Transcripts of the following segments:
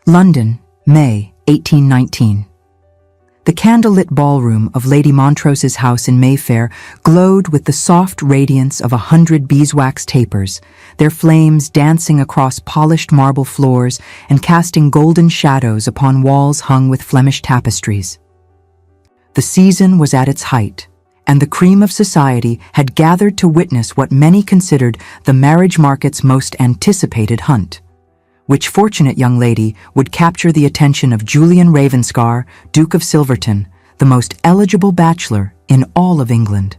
London, May 1819. The candlelit ballroom of Lady Montrose's house in Mayfair glowed with the soft radiance of 100 beeswax tapers, their flames dancing across polished marble floors and casting golden shadows upon walls hung with Flemish tapestries. The season was at its height, and the cream of society had gathered to witness what many considered the marriage market's most anticipated hunt. Which fortunate young lady would capture the attention of Julian Ravenscar, Duke of Silverton, the most eligible bachelor in all of England?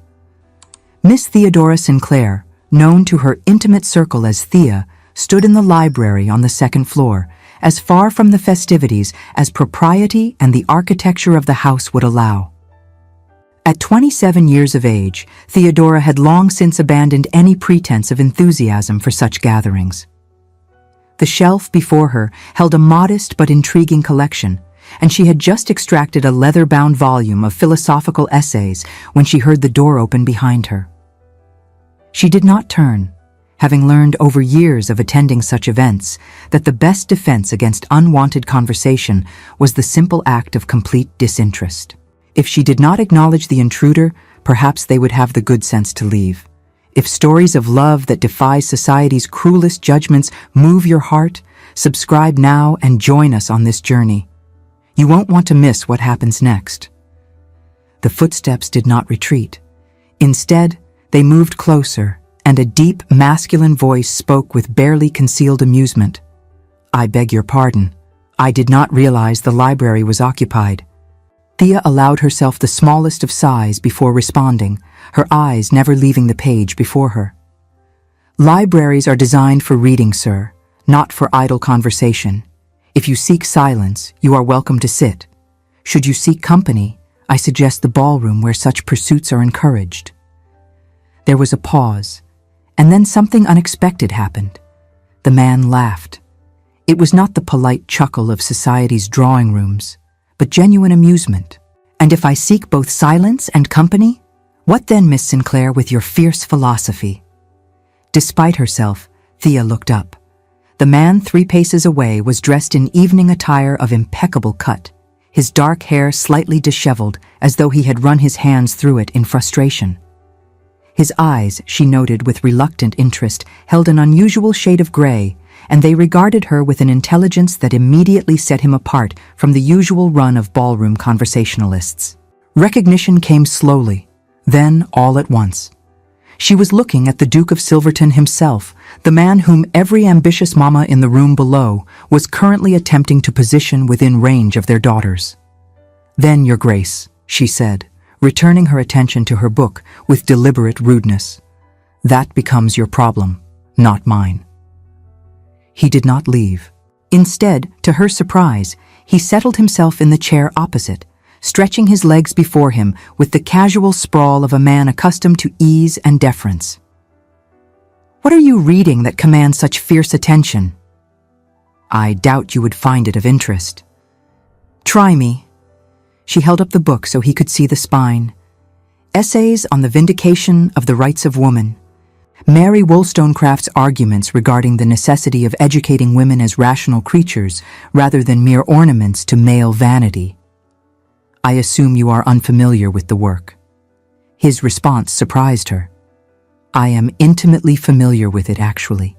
Miss Theodora Sinclair, known to her intimate circle as Thea, stood in the library on the second floor, as far from the festivities as propriety and the architecture of the house would allow. At 27 years of age, Theodora had long since abandoned any pretense of enthusiasm for such gatherings. The shelf before her held a modest but intriguing collection, and she had just extracted a leather-bound volume of philosophical essays when she heard the door open behind her. She did not turn, having learned over years of attending such events that the best defense against unwanted conversation was the simple act of complete disinterest. If she did not acknowledge the intruder, perhaps they would have the good sense to leave. If stories of love that defy society's cruelest judgments move your heart, subscribe now and join us on this journey. You won't want to miss what happens next. The footsteps did not retreat. Instead, they moved closer, and a deep, masculine voice spoke with barely concealed amusement. "I beg your pardon. I did not realize the library was occupied." Thea allowed herself the smallest of sighs before responding, her eyes never leaving the page before her. "Libraries are designed for reading, sir, not for idle conversation. If you seek silence, you are welcome to sit. Should you seek company, I suggest the ballroom where such pursuits are encouraged." There was a pause, and then something unexpected happened. The man laughed. It was not the polite chuckle of society's drawing rooms, but genuine amusement. "And if I seek both silence and company? What then, Miss Sinclair, with your fierce philosophy?" Despite herself, Thea looked up. The man 3 paces away was dressed in evening attire of impeccable cut, his dark hair slightly disheveled as though he had run his hands through it in frustration. His eyes, she noted with reluctant interest, held an unusual shade of gray, and they regarded her with an intelligence that immediately set him apart from the usual run of ballroom conversationalists. Recognition came slowly, then all at once. She was looking at the Duke of Silverton himself, the man whom every ambitious mama in the room below was currently attempting to position within range of their daughters. "Then, Your Grace," she said, returning her attention to her book with deliberate rudeness, "that becomes your problem, not mine." He did not leave. Instead, to her surprise, he settled himself in the chair opposite, stretching his legs before him with the casual sprawl of a man accustomed to ease and deference. "What are you reading that commands such fierce attention?" "I doubt you would find it of interest." "Try me." She held up the book so he could see the spine. "Essays on the Vindication of the Rights of Woman. Mary Wollstonecraft's arguments regarding the necessity of educating women as rational creatures rather than mere ornaments to male vanity." "I assume you are unfamiliar with the work." His response surprised her. "I am intimately familiar with it, actually.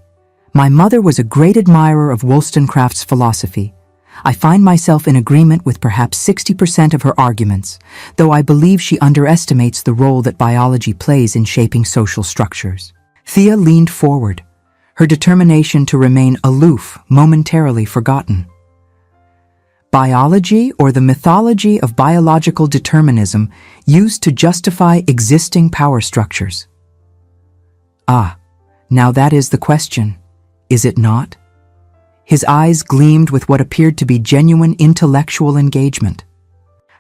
My mother was a great admirer of Wollstonecraft's philosophy. I find myself in agreement with perhaps 60% of her arguments, though I believe she underestimates the role that biology plays in shaping social structures." Thea leaned forward, her determination to remain aloof momentarily forgotten. "Biology, or the mythology of biological determinism used to justify existing power structures." "Ah, now that is the question, is it not?" His eyes gleamed with what appeared to be genuine intellectual engagement.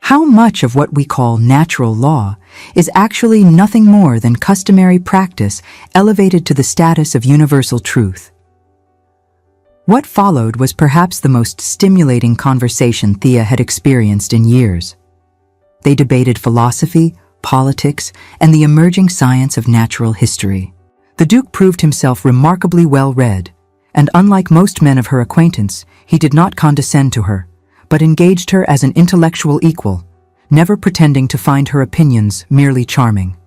How much of what we call natural law is actually nothing more than customary practice elevated to the status of universal truth? What followed was perhaps the most stimulating conversation Thea had experienced in years. They debated philosophy, politics, and the emerging science of natural history. The Duke proved himself remarkably well-read, and unlike most men of her acquaintance, He did not condescend to her, but engaged her as an intellectual equal, never pretending to find her opinions merely charming.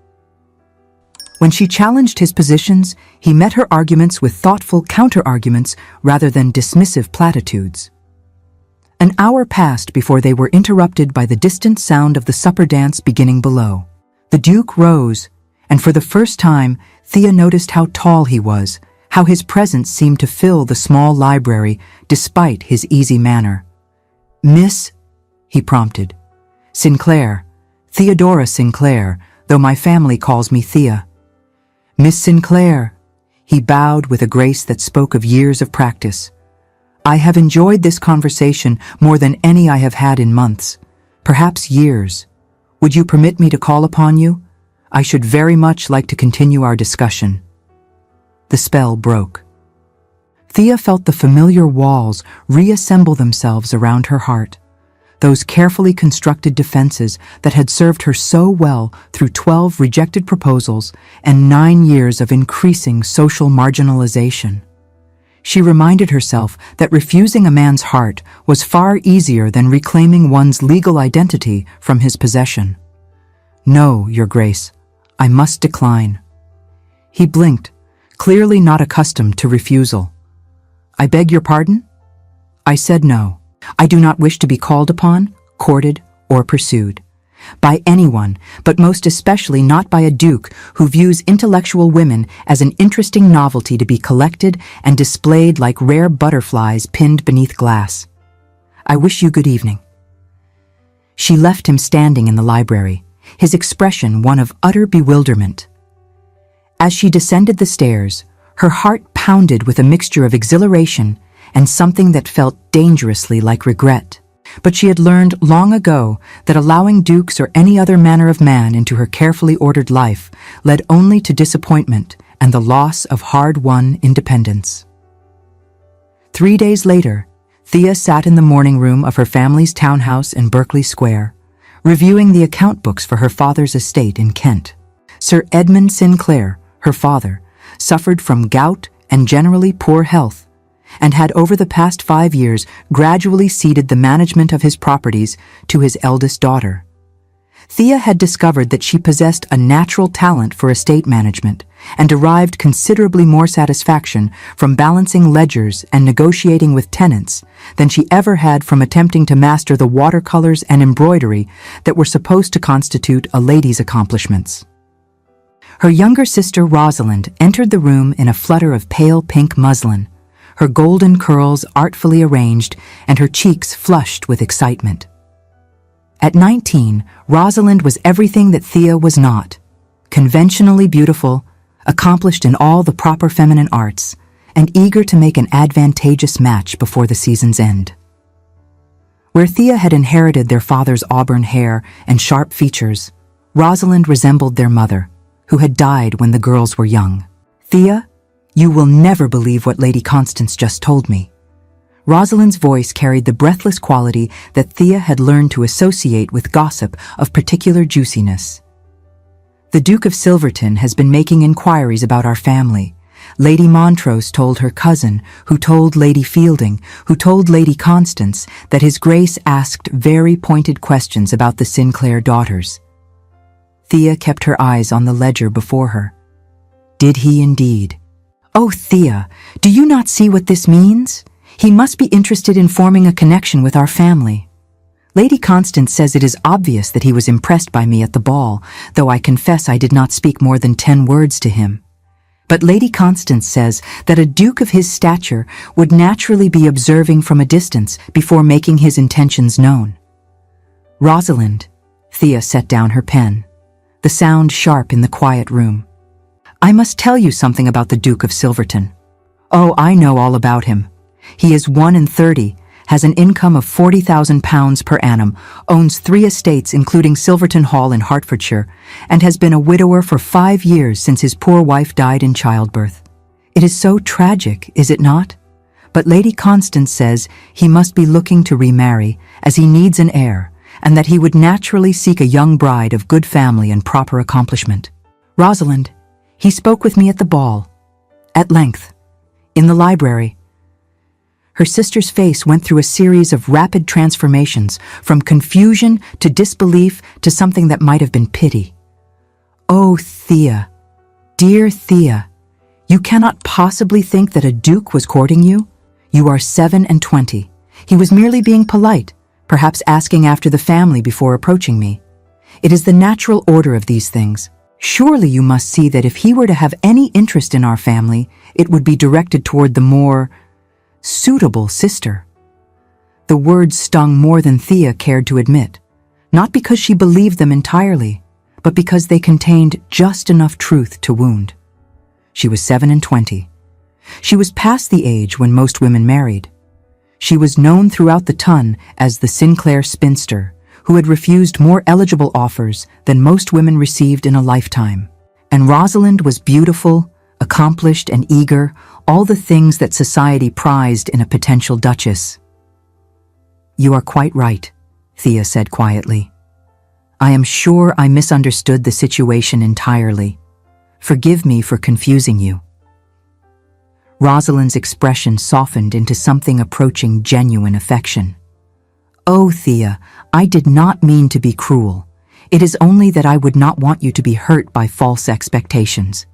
When she challenged his positions, he met her arguments with thoughtful counter-arguments rather than dismissive platitudes. An hour passed before they were interrupted by the distant sound of the supper dance beginning below. The Duke rose, and for the first time, Thea noticed how tall he was, how his presence seemed to fill the small library despite his easy manner. "Miss," he prompted. "Sinclair, Theodora Sinclair, though my family calls me Thea." "Miss Sinclair," he bowed with a grace that spoke of years of practice. "I have enjoyed this conversation more than any I have had in months, perhaps years. Would you permit me to call upon you? I should very much like to continue our discussion." The spell broke. Thea felt the familiar walls reassemble themselves around her heart, those carefully constructed defenses that had served her so well through 12 rejected proposals and 9 years of increasing social marginalization. She reminded herself that refusing a man's heart was far easier than reclaiming one's legal identity from his possession. "No, Your Grace, I must decline." He blinked, clearly not accustomed to refusal. "I beg your pardon?" "I said no. I do not wish to be called upon, courted, or pursued. By anyone, but most especially not by a duke who views intellectual women as an interesting novelty to be collected and displayed like rare butterflies pinned beneath glass. I wish you good evening." She left him standing in the library, his expression one of utter bewilderment. As she descended the stairs, her heart pounded with a mixture of exhilaration and something that felt dangerously like regret. But she had learned long ago that allowing dukes or any other manner of man into her carefully ordered life led only to disappointment and the loss of hard-won independence. 3 days later, Thea sat in the morning room of her family's townhouse in Berkeley Square, reviewing the account books for her father's estate in Kent. Sir Edmund Sinclair, her father, suffered from gout and generally poor health, and had over the past 5 years gradually ceded the management of his properties to his eldest daughter. Thea had discovered that she possessed a natural talent for estate management and derived considerably more satisfaction from balancing ledgers and negotiating with tenants than she ever had from attempting to master the watercolors and embroidery that were supposed to constitute a lady's accomplishments. Her younger sister Rosalind entered the room in a flutter of pale pink muslin, her golden curls artfully arranged and her cheeks flushed with excitement. At 19, Rosalind was everything that Thea was not: conventionally beautiful, accomplished in all the proper feminine arts, and eager to make an advantageous match before the season's end. Where Thea had inherited their father's auburn hair and sharp features, Rosalind resembled their mother, who had died when the girls were young. "Thea, you will never believe what Lady Constance just told me." Rosalind's voice carried the breathless quality that Thea had learned to associate with gossip of particular juiciness. "The Duke of Silverton has been making inquiries about our family. Lady Montrose told her cousin, who told Lady Fielding, who told Lady Constance, that His Grace asked very pointed questions about the Sinclair daughters." Thea kept her eyes on the ledger before her. "Did he indeed? Oh, Thea, do you not see what this means? He must be interested in forming a connection with our family. Lady Constance says it is obvious that he was impressed by me at the ball, though I confess I did not speak more than 10 words to him. But Lady Constance says that a duke of his stature would naturally be observing from a distance before making his intentions known." "Rosalind," Thea set down her pen, the sound sharp in the quiet room. "I must tell you something about the Duke of Silverton. Oh, I know all about him. He is 31, has an income of £40,000 per annum, owns 3 estates including Silverton Hall in Hertfordshire, and has been a widower for 5 years since his poor wife died in childbirth. It is so tragic, is it not? But Lady Constance says he must be looking to remarry, as he needs an heir, and that he would naturally seek a young bride of good family and proper accomplishment. Rosalind, he spoke with me at the ball, at length, in the library." Her sister's face went through a series of rapid transformations, from confusion to disbelief to something that might have been pity. "Oh, Thea, dear Thea, you cannot possibly think that a duke was courting you? You are 7 and 20. He was merely being polite, perhaps asking after the family before approaching me. It is the natural order of these things. Surely you must see that if he were to have any interest in our family, it would be directed toward the more suitable sister." The words stung more than Thea cared to admit, not because she believed them entirely, but because they contained just enough truth to wound. She was 7 and 20. She was past the age when most women married. She was known throughout the ton as the Sinclair spinster, who had refused more eligible offers than most women received in a lifetime. And Rosalind was beautiful, accomplished, and eager, all the things that society prized in a potential duchess. "You are quite right," Thea said quietly. "I am sure I misunderstood the situation entirely. Forgive me for confusing you." Rosalind's expression softened into something approaching genuine affection. "Oh, Thea, I did not mean to be cruel. It is only that I would not want you to be hurt by false expectations.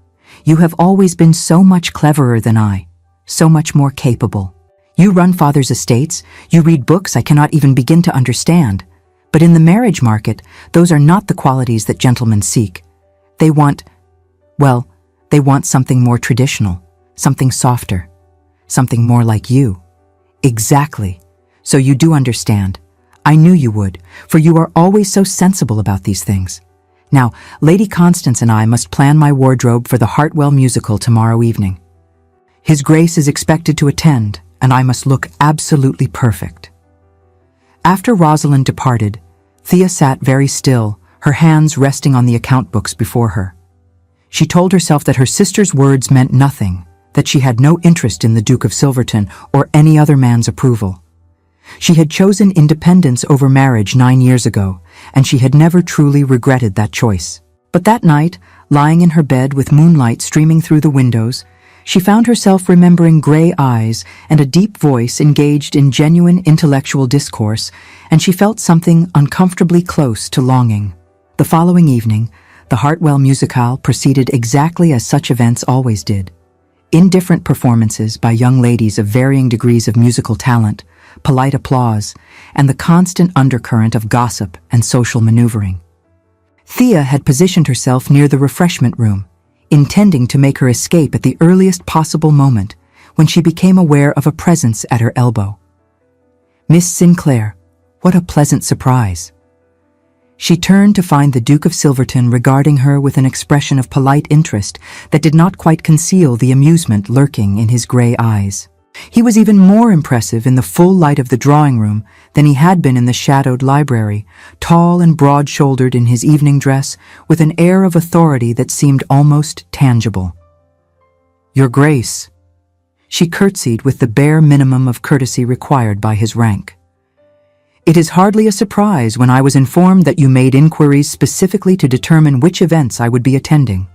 You have always been so much cleverer than I, so much more capable. You run father's estates, you read books I cannot even begin to understand. But in the marriage market, those are not the qualities that gentlemen seek. They want something more traditional, something softer, something more like you." "Exactly. So you do understand. I knew you would, for you are always so sensible about these things. Now, Lady Constance and I must plan my wardrobe for the Hartwell musical tomorrow evening. His Grace is expected to attend, and I must look absolutely perfect." After Rosalind departed, Thea sat very still, her hands resting on the account books before her. She told herself that her sister's words meant nothing, that she had no interest in the Duke of Silverton or any other man's approval. She had chosen independence over marriage 9 years ago, and she had never truly regretted that choice. But that night, lying in her bed with moonlight streaming through the windows, she found herself remembering gray eyes and a deep voice engaged in genuine intellectual discourse, and she felt something uncomfortably close to longing. The following evening, the Hartwell musicale proceeded exactly as such events always did. Indifferent performances by young ladies of varying degrees of musical talent, polite applause, and the constant undercurrent of gossip and social maneuvering. Thea had positioned herself near the refreshment room, intending to make her escape at the earliest possible moment, when she became aware of a presence at her elbow. "Miss Sinclair, what a pleasant surprise." She turned to find the Duke of Silverton regarding her with an expression of polite interest that did not quite conceal the amusement lurking in his gray eyes. He was even more impressive in the full light of the drawing room than he had been in the shadowed library, tall and broad-shouldered in his evening dress, with an air of authority that seemed almost tangible. "Your Grace." She curtsied with the bare minimum of courtesy required by his rank. "It is hardly a surprise when I was informed that you made inquiries specifically to determine which events I would be attending.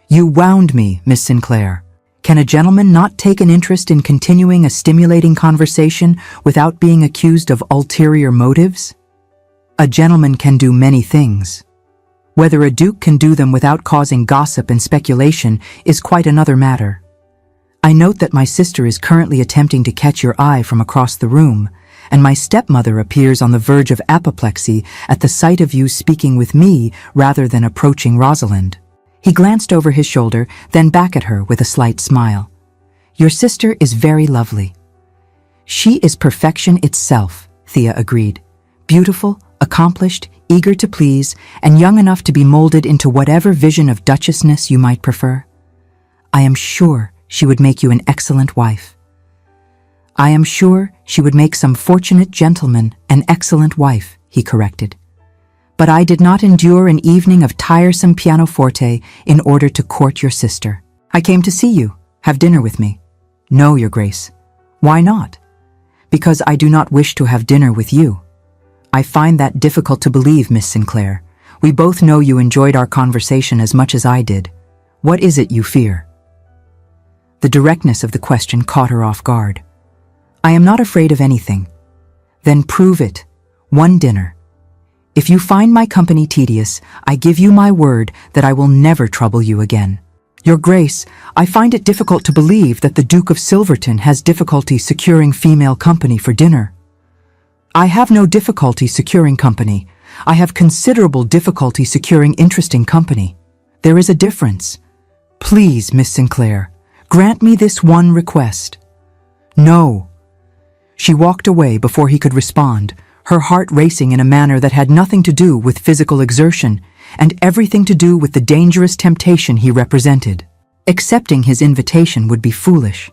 You wound me, Miss Sinclair. Can a gentleman not take an interest in continuing a stimulating conversation without being accused of ulterior motives? A gentleman can do many things. Whether a duke can do them without causing gossip and speculation is quite another matter. I note that my sister is currently attempting to catch your eye from across the room, and my stepmother appears on the verge of apoplexy at the sight of you speaking with me rather than approaching Rosalind." He glanced over his shoulder, then back at her with a slight smile. "Your sister is very lovely." "She is perfection itself," Thea agreed. "Beautiful, accomplished, eager to please, and young enough to be molded into whatever vision of duchessness you might prefer. I am sure she would make you an excellent wife." "I am sure she would make some fortunate gentleman an excellent wife," he corrected. "But I did not endure an evening of tiresome pianoforte in order to court your sister. I came to see you, have dinner with me." "No, Your Grace." "Why not?" "Because I do not wish to have dinner with you." "I find that difficult to believe, Miss Sinclair. We both know you enjoyed our conversation as much as I did. What is it you fear?" The directness of the question caught her off guard. I am not afraid of anything. Then prove it. One dinner. If you find my company tedious, I give you my word that I will never trouble you again. Your Grace, I find it difficult to believe that the Duke of Silverton has difficulty securing female company for dinner. I have no difficulty securing company. I have considerable difficulty securing interesting company. There is a difference. Please, Miss Sinclair, grant me this one request. No. She walked away before he could respond, her heart racing in a manner that had nothing to do with physical exertion and everything to do with the dangerous temptation he represented. Accepting his invitation would be foolish.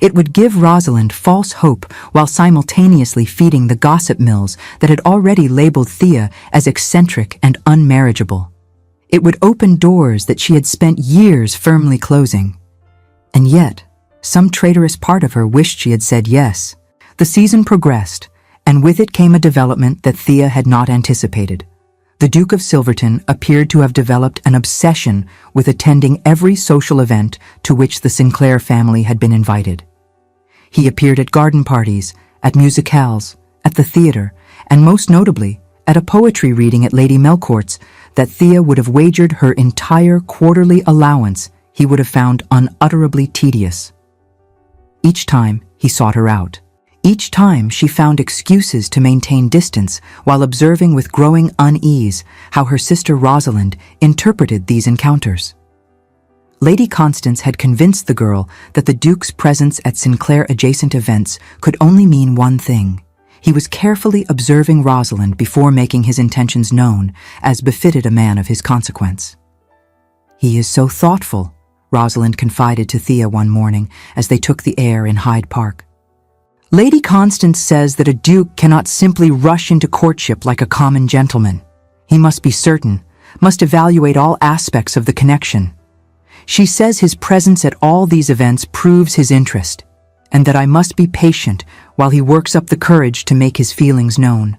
It would give Rosalind false hope while simultaneously feeding the gossip mills that had already labeled Thea as eccentric and unmarriageable. It would open doors that she had spent years firmly closing. And yet, some traitorous part of her wished she had said yes. The season progressed, and with it came a development that Thea had not anticipated. The Duke of Silverton appeared to have developed an obsession with attending every social event to which the Sinclair family had been invited. He appeared at garden parties, at musicales, at the theater, and most notably, at a poetry reading at Lady Melcourt's that Thea would have wagered her entire quarterly allowance he would have found unutterably tedious. Each time he sought her out. Each time she found excuses to maintain distance while observing with growing unease how her sister Rosalind interpreted these encounters. Lady Constance had convinced the girl that the Duke's presence at Sinclair-adjacent events could only mean one thing. He was carefully observing Rosalind before making his intentions known, as befitted a man of his consequence. "He is so thoughtful," Rosalind confided to Thea one morning as they took the air in Hyde Park. "Lady Constance says that a duke cannot simply rush into courtship like a common gentleman. He must be certain, must evaluate all aspects of the connection. She says his presence at all these events proves his interest, and that I must be patient while he works up the courage to make his feelings known."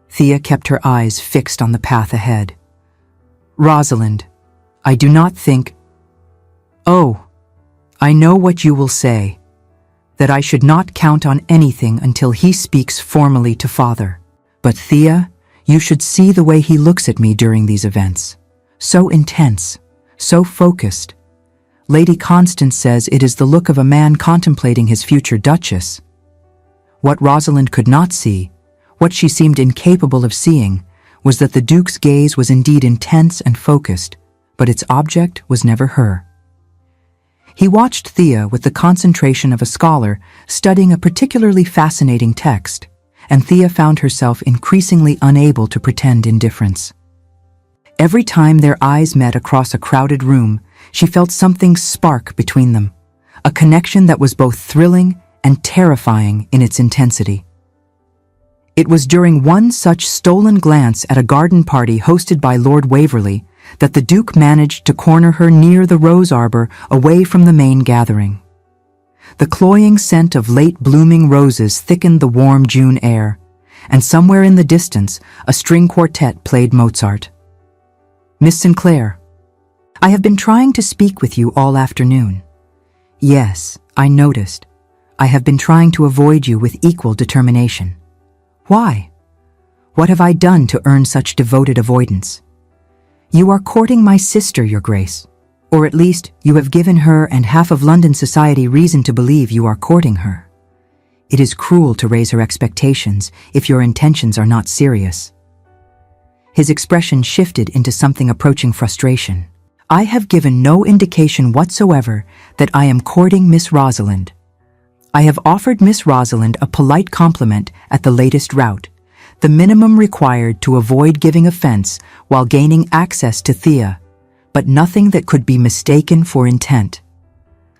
Thea kept her eyes fixed on the path ahead. "Rosalind, I do not think— Oh, I know what you will say, that I should not count on anything until he speaks formally to father. But Thea, you should see the way he looks at me during these events. So intense, so focused. Lady Constance says it is the look of a man contemplating his future duchess." What Rosalind could not see, what she seemed incapable of seeing, was that the Duke's gaze was indeed intense and focused, but its object was never her. He watched Thea with the concentration of a scholar studying a particularly fascinating text, and Thea found herself increasingly unable to pretend indifference. Every time their eyes met across a crowded room, she felt something spark between them, a connection that was both thrilling and terrifying in its intensity. It was during one such stolen glance at a garden party hosted by Lord Waverley that the Duke managed to corner her near the rose arbor away from the main gathering. The cloying scent of late-blooming roses thickened the warm June air, and somewhere in the distance a string quartet played Mozart. "Miss Sinclair, I have been trying to speak with you all afternoon." "Yes, I noticed. I have been trying to avoid you with equal determination." "Why? What have I done to earn such devoted avoidance?" "You are courting my sister, Your Grace. Or at least, you have given her and half of London society reason to believe you are courting her. It is cruel to raise her expectations if your intentions are not serious." His expression shifted into something approaching frustration. "I have given no indication whatsoever that I am courting Miss Rosalind. I have offered Miss Rosalind a polite compliment at the latest rout, the minimum required to avoid giving offense while gaining access to Thea, but nothing that could be mistaken for intent.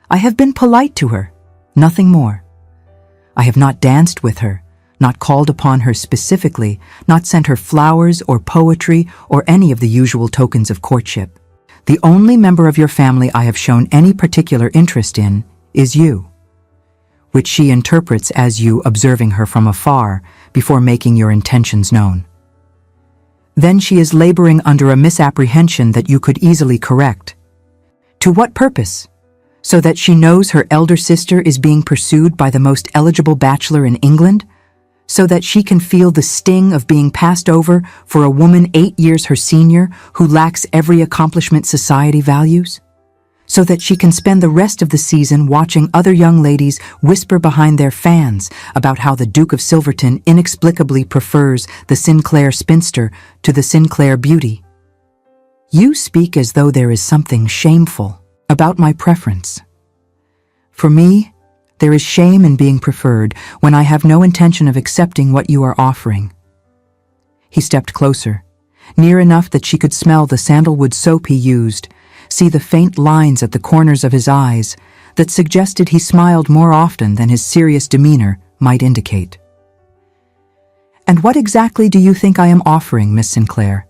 I have been polite to her, nothing more. I have not danced with her, not called upon her specifically, not sent her flowers or poetry or any of the usual tokens of courtship. The only member of your family I have shown any particular interest in is you, which she interprets as you observing her from afar before making your intentions known. Then she is laboring under a misapprehension that you could easily correct. To what purpose? So that she knows her elder sister is being pursued by the most eligible bachelor in England? So that she can feel the sting of being passed over for a woman 8 years her senior who lacks every accomplishment society values? So that she can spend the rest of the season watching other young ladies whisper behind their fans about how the Duke of Silverton inexplicably prefers the Sinclair spinster to the Sinclair beauty? You speak as though there is something shameful about my preference. For me, there is shame in being preferred when I have no intention of accepting what you are offering. He stepped closer, near enough that she could smell the sandalwood soap he used, see the faint lines at the corners of his eyes that suggested he smiled more often than his serious demeanor might indicate. And what exactly do you think I am offering, Miss Sinclair?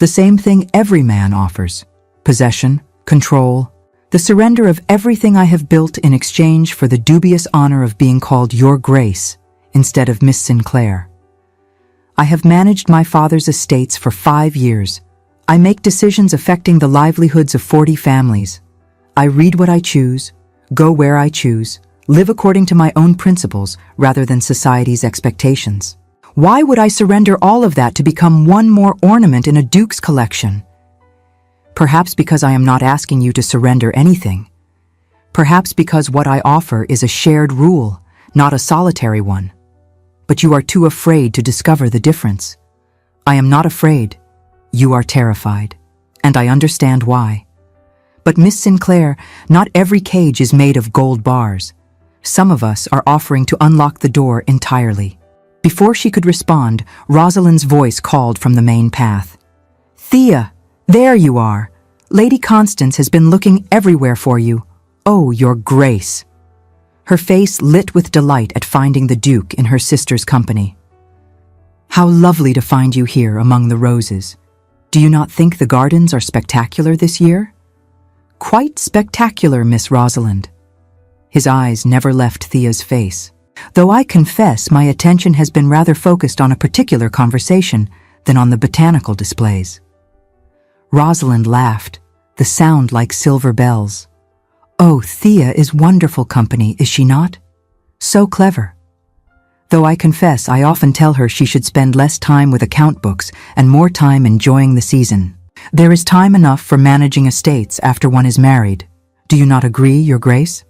The same thing every man offers: possession, control, the surrender of everything I have built in exchange for the dubious honor of being called Your Grace instead of Miss Sinclair. I have managed my father's estates for 5 years. I make decisions affecting the livelihoods of 40 families. I read what I choose, go where I choose, live according to my own principles rather than society's expectations. Why would I surrender all of that to become one more ornament in a duke's collection? Perhaps because I am not asking you to surrender anything. Perhaps because what I offer is a shared rule, not a solitary one. But you are too afraid to discover the difference. I am not afraid. You are terrified. And I understand why. But Miss Sinclair, not every cage is made of gold bars. Some of us are offering to unlock the door entirely. Before she could respond, Rosalind's voice called from the main path. Thea! There you are. Lady Constance has been looking everywhere for you. Oh, Your Grace. Her face lit with delight at finding the Duke in her sister's company. How lovely to find you here among the roses. Do you not think the gardens are spectacular this year? Quite spectacular, Miss Rosalind. His eyes never left Thea's face, though I confess my attention has been rather focused on a particular conversation than on the botanical displays. Rosalind laughed, the sound like silver bells. Oh, Thea is wonderful company, is she not? So clever. Though I confess I often tell her she should spend less time with account books and more time enjoying the season. There is time enough for managing estates after one is married. Do you not agree, Your Grace?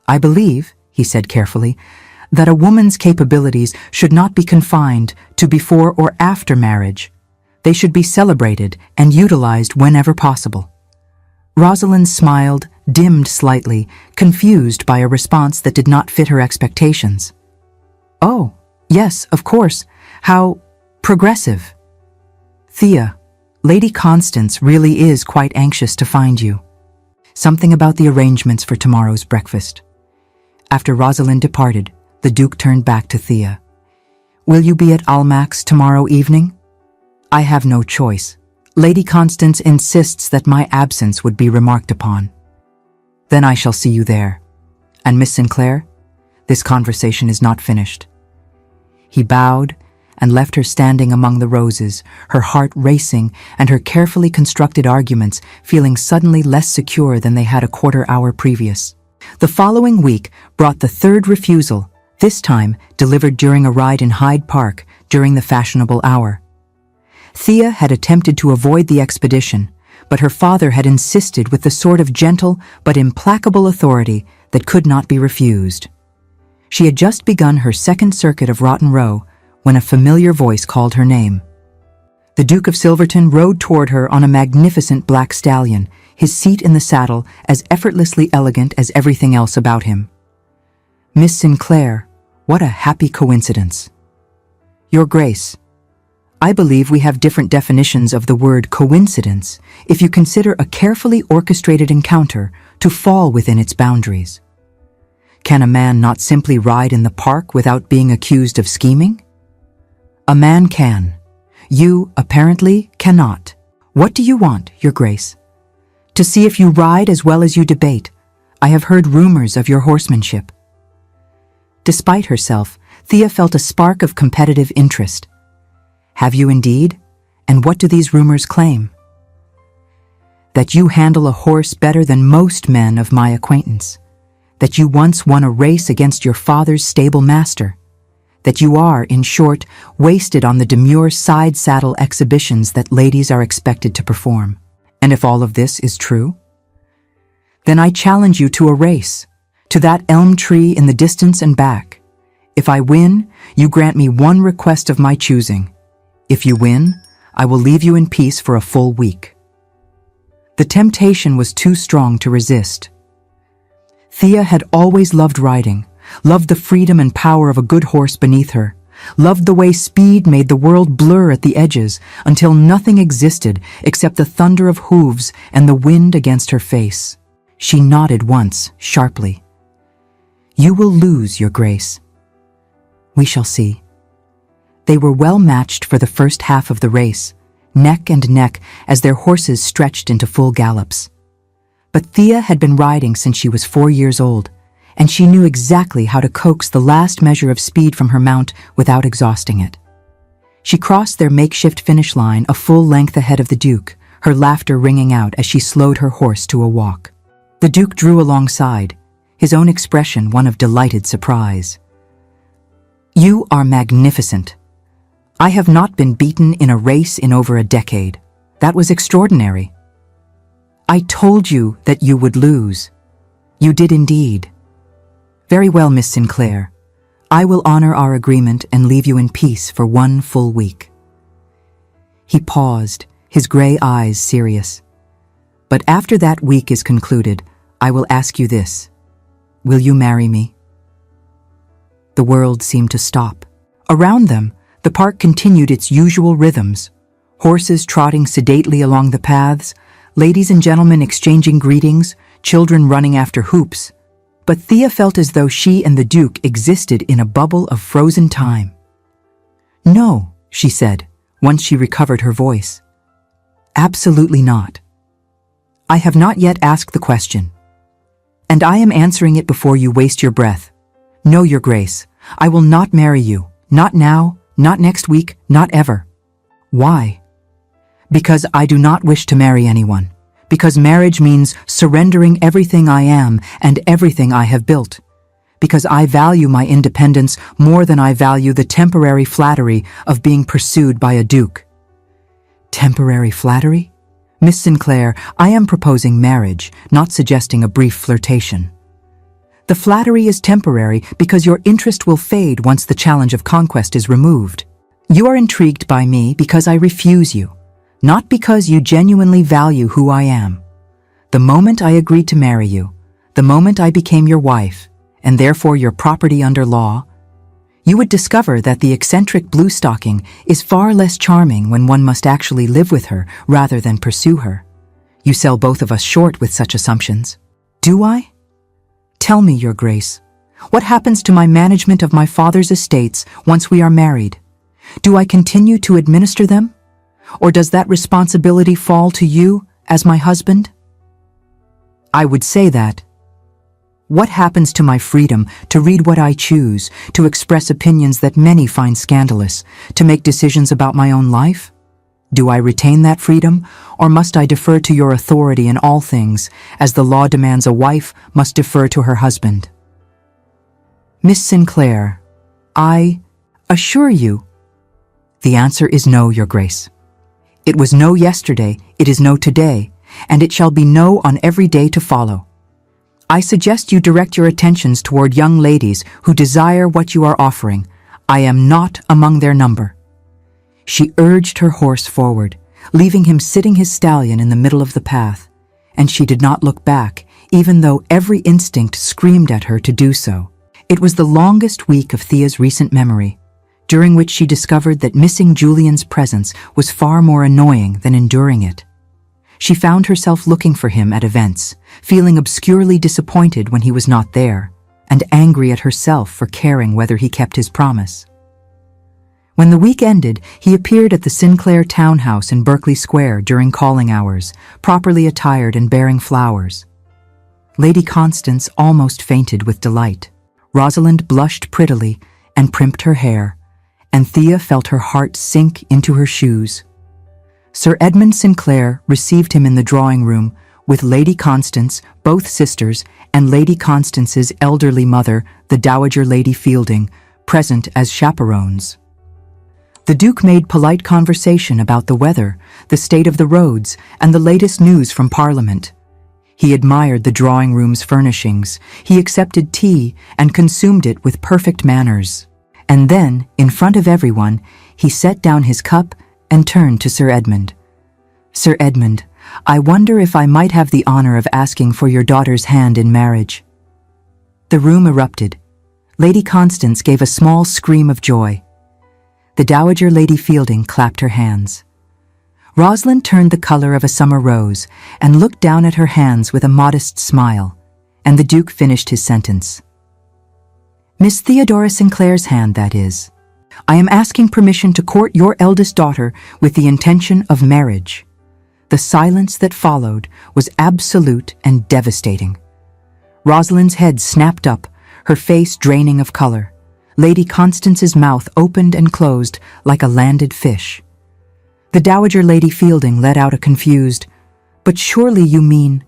I believe, he said carefully, that a woman's capabilities should not be confined to before or after marriage. They should be celebrated and utilized whenever possible. Rosalind smiled, dimmed slightly, confused by a response that did not fit her expectations. Oh, yes, of course. How progressive. Thea, Lady Constance really is quite anxious to find you. Something about the arrangements for tomorrow's breakfast. After Rosalind departed, the Duke turned back to Thea. Will you be at Almack's tomorrow evening? I have no choice. Lady Constance insists that my absence would be remarked upon. Then I shall see you there. And Miss Sinclair, this conversation is not finished. He bowed and left her standing among the roses, her heart racing and her carefully constructed arguments feeling suddenly less secure than they had a quarter-hour previous. The following week brought the third refusal, this time delivered during a ride in Hyde Park during the fashionable hour. Thea had attempted to avoid the expedition, but her father had insisted with the sort of gentle but implacable authority that could not be refused. She had just begun her second circuit of Rotten Row when a familiar voice called her name. The Duke of Silverton rode toward her on a magnificent black stallion, his seat in the saddle as effortlessly elegant as everything else about him. Miss Sinclair, what a happy coincidence. Your Grace, I believe we have different definitions of the word coincidence if you consider a carefully orchestrated encounter to fall within its boundaries. Can a man not simply ride in the park without being accused of scheming? A man can. You, apparently, cannot. What do you want, Your Grace? To see if you ride as well as you debate. I have heard rumors of your horsemanship. Despite herself, Thea felt a spark of competitive interest. Have you indeed? And what do these rumors claim? that you handle a horse better than most men of my acquaintance, that you once won a race against your father's stable master, that you are, in short, wasted on the demure side saddle exhibitions that ladies are expected to perform. And if all of this is true, then I challenge you to a race, to that elm tree in the distance and back. If I win, you grant me one request of my choosing. If you win, I will leave you in peace for a full week. The temptation was too strong to resist. Thea had always loved riding, loved the freedom and power of a good horse beneath her, loved the way speed made the world blur at the edges until nothing existed except the thunder of hooves and the wind against her face. She nodded once, sharply. "You will lose, Your Grace." "We shall see." They were well matched for the first half of the race, neck and neck as their horses stretched into full gallops. But Thea had been riding since she was 4 years old, and she knew exactly how to coax the last measure of speed from her mount without exhausting it. She crossed their makeshift finish line a full length ahead of the Duke, her laughter ringing out as she slowed her horse to a walk. The Duke drew alongside, his own expression one of delighted surprise. "You are magnificent. I have not been beaten in a race in over a decade. That was extraordinary." "I told you that you would lose." "You did indeed." "Very well, Miss Sinclair. I will honor our agreement and leave you in peace for 1 full week." He paused, his gray eyes serious. "But after that week is concluded, I will ask you this. Will you marry me?" The world seemed to stop. Around them, the park continued its usual rhythms, horses trotting sedately along the paths, ladies and gentlemen exchanging greetings, children running after hoops. But Thea felt as though she and the Duke existed in a bubble of frozen time. "No," she said, once she recovered her voice. "Absolutely not. I have not yet asked the question. And I am answering it before you waste your breath. No, Your Grace, I will not marry you. Not now, not next week, not ever." "Why?" "Because I do not wish to marry anyone. Because marriage means surrendering everything I am and everything I have built. Because I value my independence more than I value the temporary flattery of being pursued by a Duke." "Temporary flattery?" "Miss Sinclair, I am proposing marriage, not suggesting a brief flirtation. The flattery is temporary because your interest will fade once the challenge of conquest is removed. You are intrigued by me because I refuse you, not because you genuinely value who I am. The moment I agreed to marry you, the moment I became your wife, and therefore your property under law, you would discover that the eccentric bluestocking is far less charming when one must actually live with her rather than pursue her. You sell both of us short with such assumptions." "Do I? Tell me, Your Grace, what happens to my management of my father's estates once we are married? Do I continue to administer them? Or does that responsibility fall to you as my husband?" "I would say that. What happens to my freedom to read what I choose, to express opinions that many find scandalous, to make decisions about my own life? Do I retain that freedom, or must I defer to your authority in all things, as the law demands a wife must defer to her husband?" "Miss Sinclair, I assure you." "The answer is no, Your Grace. It was no yesterday, it is no today, and it shall be no on every day to follow. I suggest you direct your attentions toward young ladies who desire what you are offering. I am not among their number." She urged her horse forward, leaving him sitting his stallion in the middle of the path, and she did not look back, even though every instinct screamed at her to do so. It was the longest week of Thea's recent memory, during which she discovered that missing Julian's presence was far more annoying than enduring it. She found herself looking for him at events, feeling obscurely disappointed when he was not there, and angry at herself for caring whether he kept his promise. When the week ended, he appeared at the Sinclair townhouse in Berkeley Square during calling hours, properly attired and bearing flowers. Lady Constance almost fainted with delight. Rosalind blushed prettily and primped her hair, and Thea felt her heart sink into her shoes. Sir Edmund Sinclair received him in the drawing room with Lady Constance, both sisters, and Lady Constance's elderly mother, the Dowager Lady Fielding, present as chaperones. The Duke made polite conversation about the weather, the state of the roads, and the latest news from Parliament. He admired the drawing room's furnishings, he accepted tea and consumed it with perfect manners. And then, in front of everyone, he set down his cup and turned to Sir Edmund. "Sir Edmund, I wonder if I might have the honor of asking for your daughter's hand in marriage." The room erupted. Lady Constance gave a small scream of joy. The Dowager Lady Fielding clapped her hands. Rosalind turned the color of a summer rose and looked down at her hands with a modest smile, and the Duke finished his sentence. "Miss Theodora Sinclair's hand, that is. I am asking permission to court your eldest daughter with the intention of marriage." The silence that followed was absolute and devastating. Rosalind's head snapped up, her face draining of color. Lady Constance's mouth opened and closed like a landed fish. The Dowager Lady Fielding let out a confused, "But surely you mean—"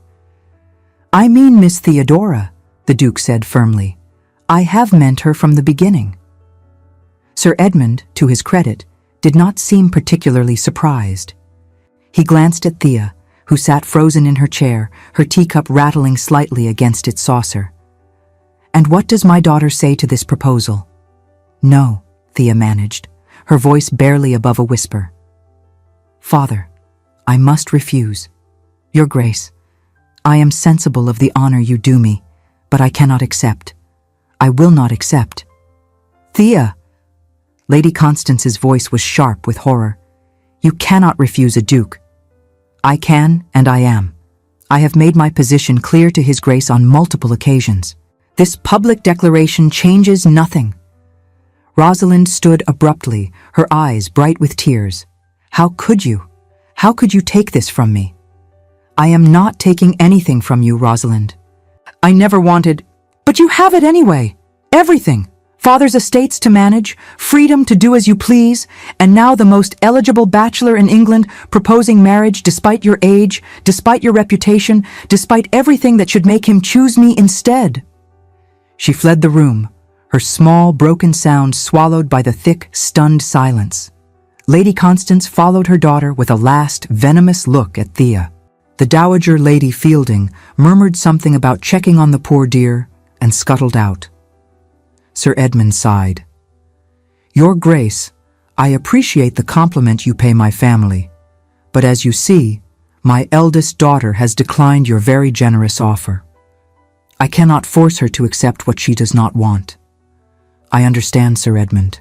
"I mean Miss Theodora," the Duke said firmly. "I have meant her from the beginning." Sir Edmund, to his credit, did not seem particularly surprised. He glanced at Thea, who sat frozen in her chair, her teacup rattling slightly against its saucer. "And what does my daughter say to this proposal?" "No," Thea managed, her voice barely above a whisper. "Father, I must refuse. Your Grace, I am sensible of the honor you do me, but I cannot accept. I will not accept." "Thea!" Lady Constance's voice was sharp with horror. "You cannot refuse a duke." "I can, and I am. I have made my position clear to His Grace on multiple occasions. This public declaration changes nothing." Rosalind stood abruptly, her eyes bright with tears. "How could you? How could you take this from me?" "I am not taking anything from you, Rosalind. I never wanted—" "But you have it anyway! Everything! Father's estates to manage, freedom to do as you please, and now the most eligible bachelor in England proposing marriage despite your age, despite your reputation, despite everything that should make him choose me instead." She fled the room, her small, broken sound swallowed by the thick, stunned silence. Lady Constance followed her daughter with a last, venomous look at Thea. The Dowager Lady Fielding murmured something about checking on the poor dear and scuttled out. Sir Edmund sighed. "Your Grace, I appreciate the compliment you pay my family, but as you see, my eldest daughter has declined your very generous offer. I cannot force her to accept what she does not want." "I understand, Sir Edmund,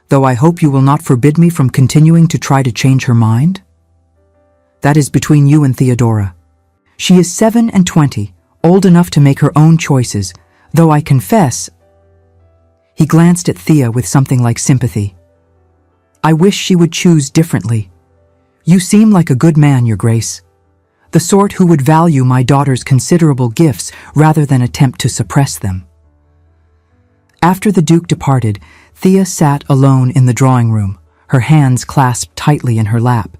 though I hope you will not forbid me from continuing to try to change her mind. That is between you and Theodora. She is 7 and 20, old enough to make her own choices, though I confess—" He glanced at Thea with something like sympathy. "I wish she would choose differently. You seem like a good man, Your Grace. The sort who would value my daughter's considerable gifts rather than attempt to suppress them." After the Duke departed, Thea sat alone in the drawing room, her hands clasped tightly in her lap.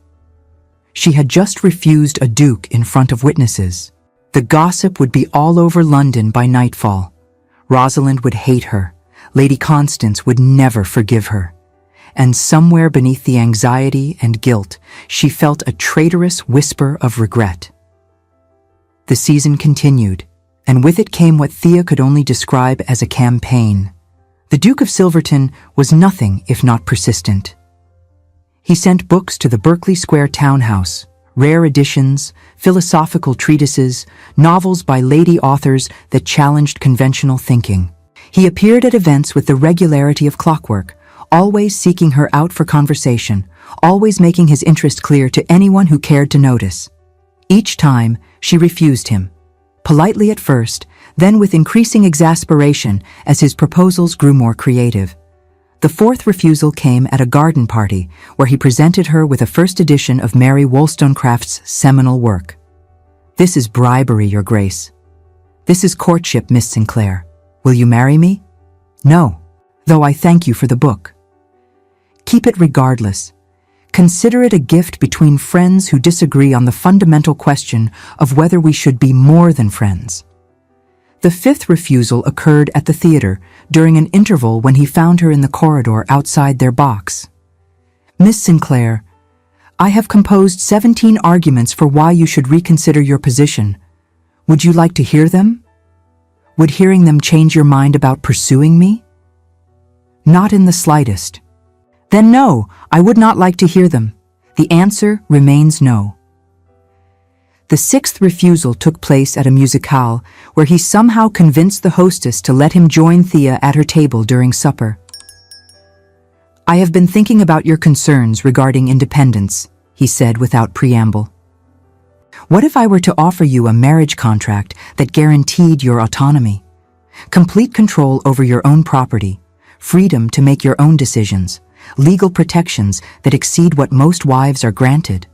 She had just refused a duke in front of witnesses. The gossip would be all over London by nightfall. Rosalind would hate her. Lady Constance would never forgive her. And somewhere beneath the anxiety and guilt, she felt a traitorous whisper of regret. The season continued, and with it came what Thea could only describe as a campaign. The Duke of Silverton was nothing if not persistent. He sent books to the Berkeley Square townhouse, rare editions, philosophical treatises, novels by lady authors that challenged conventional thinking. He appeared at events with the regularity of clockwork, always seeking her out for conversation, always making his interest clear to anyone who cared to notice. Each time, she refused him, politely at first, then with increasing exasperation as his proposals grew more creative. The fourth refusal came at a garden party where he presented her with a first edition of Mary Wollstonecraft's seminal work. "This is bribery, Your Grace. This is courtship, Miss Sinclair. Will you marry me?" "No, though I thank you for the book." "Keep it regardless. Consider it a gift between friends who disagree on the fundamental question of whether we should be more than friends. The fifth refusal occurred at the theater during an interval when he found her in the corridor outside their box. Miss Sinclair, I have composed 17 arguments for why you should reconsider your position. Would you like to hear them? Would hearing them change your mind about pursuing me? Not in the slightest. Then no, I would not like to hear them. The answer remains no. The sixth refusal took place at a musicale where he somehow convinced the hostess to let him join Thea at her table during supper. I have been thinking about your concerns regarding independence, he said without preamble. What if I were to offer you a marriage contract that guaranteed your autonomy, complete control over your own property, freedom to make your own decisions, legal protections that exceed what most wives are granted?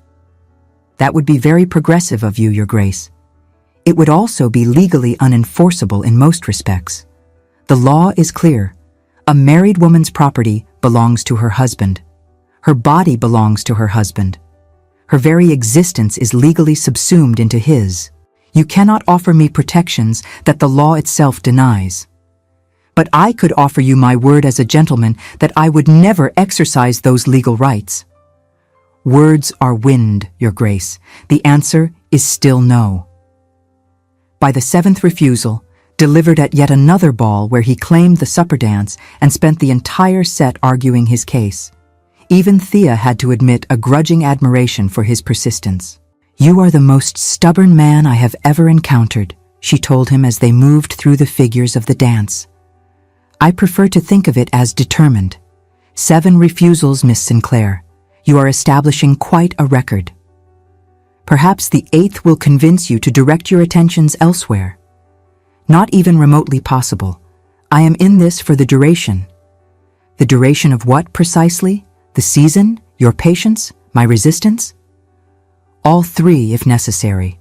That would be very progressive of you, Your Grace. It would also be legally unenforceable in most respects. The law is clear. A married woman's property belongs to her husband. Her body belongs to her husband. Her very existence is legally subsumed into his. You cannot offer me protections that the law itself denies. But I could offer you my word as a gentleman that I would never exercise those legal rights. Words are wind, Your Grace. The answer is still no. By the seventh refusal, delivered at yet another ball where he claimed the supper dance and spent the entire set arguing his case, even Thea had to admit a grudging admiration for his persistence. You are the most stubborn man I have ever encountered, she told him as they moved through the figures of the dance. I prefer to think of it as determined. 7 refusals, Miss Sinclair. You are establishing quite a record. Perhaps the 8th will convince you to direct your attentions elsewhere. Not even remotely possible. I am in this for the duration. The duration of what, precisely? The season? Your patience? My resistance? All 3, if necessary.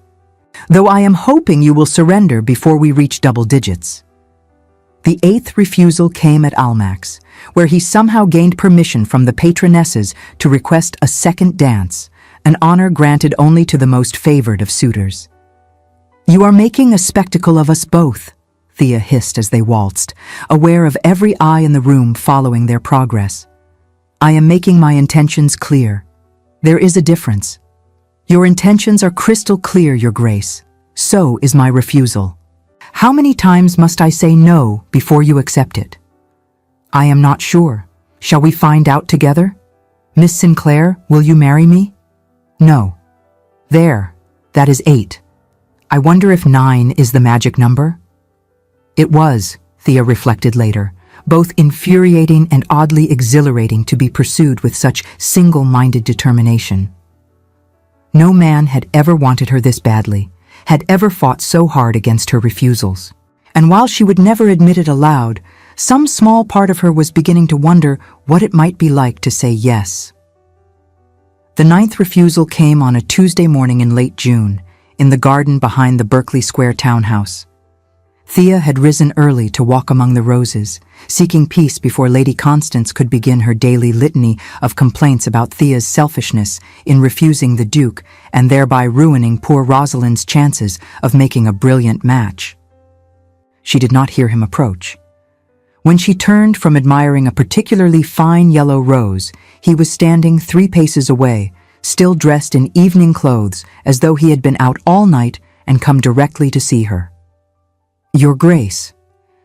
Though I am hoping you will surrender before we reach double digits. The 8th refusal came at Almack's, where he somehow gained permission from the patronesses to request a second dance, an honor granted only to the most favored of suitors. You are making a spectacle of us both, Thea hissed as they waltzed, aware of every eye in the room following their progress. I am making my intentions clear. There is a difference. Your intentions are crystal clear, Your Grace. So is my refusal. How many times must I say no before you accept it? I am not sure. Shall we find out together? Miss Sinclair, will you marry me? No. There, that is 8. I wonder if 9 is the magic number? It was, Thea reflected later, both infuriating and oddly exhilarating to be pursued with such single-minded determination. No man had ever wanted her this badly, had ever fought so hard against her refusals. And while she would never admit it aloud, some small part of her was beginning to wonder what it might be like to say yes. The 9th refusal came on a Tuesday morning in late June, in the garden behind the Berkeley Square townhouse. Thea had risen early to walk among the roses, seeking peace before Lady Constance could begin her daily litany of complaints about Thea's selfishness in refusing the Duke and thereby ruining poor Rosalind's chances of making a brilliant match. She did not hear him approach. When she turned from admiring a particularly fine yellow rose, he was standing 3 paces away, still dressed in evening clothes as though he had been out all night and come directly to see her. Your Grace,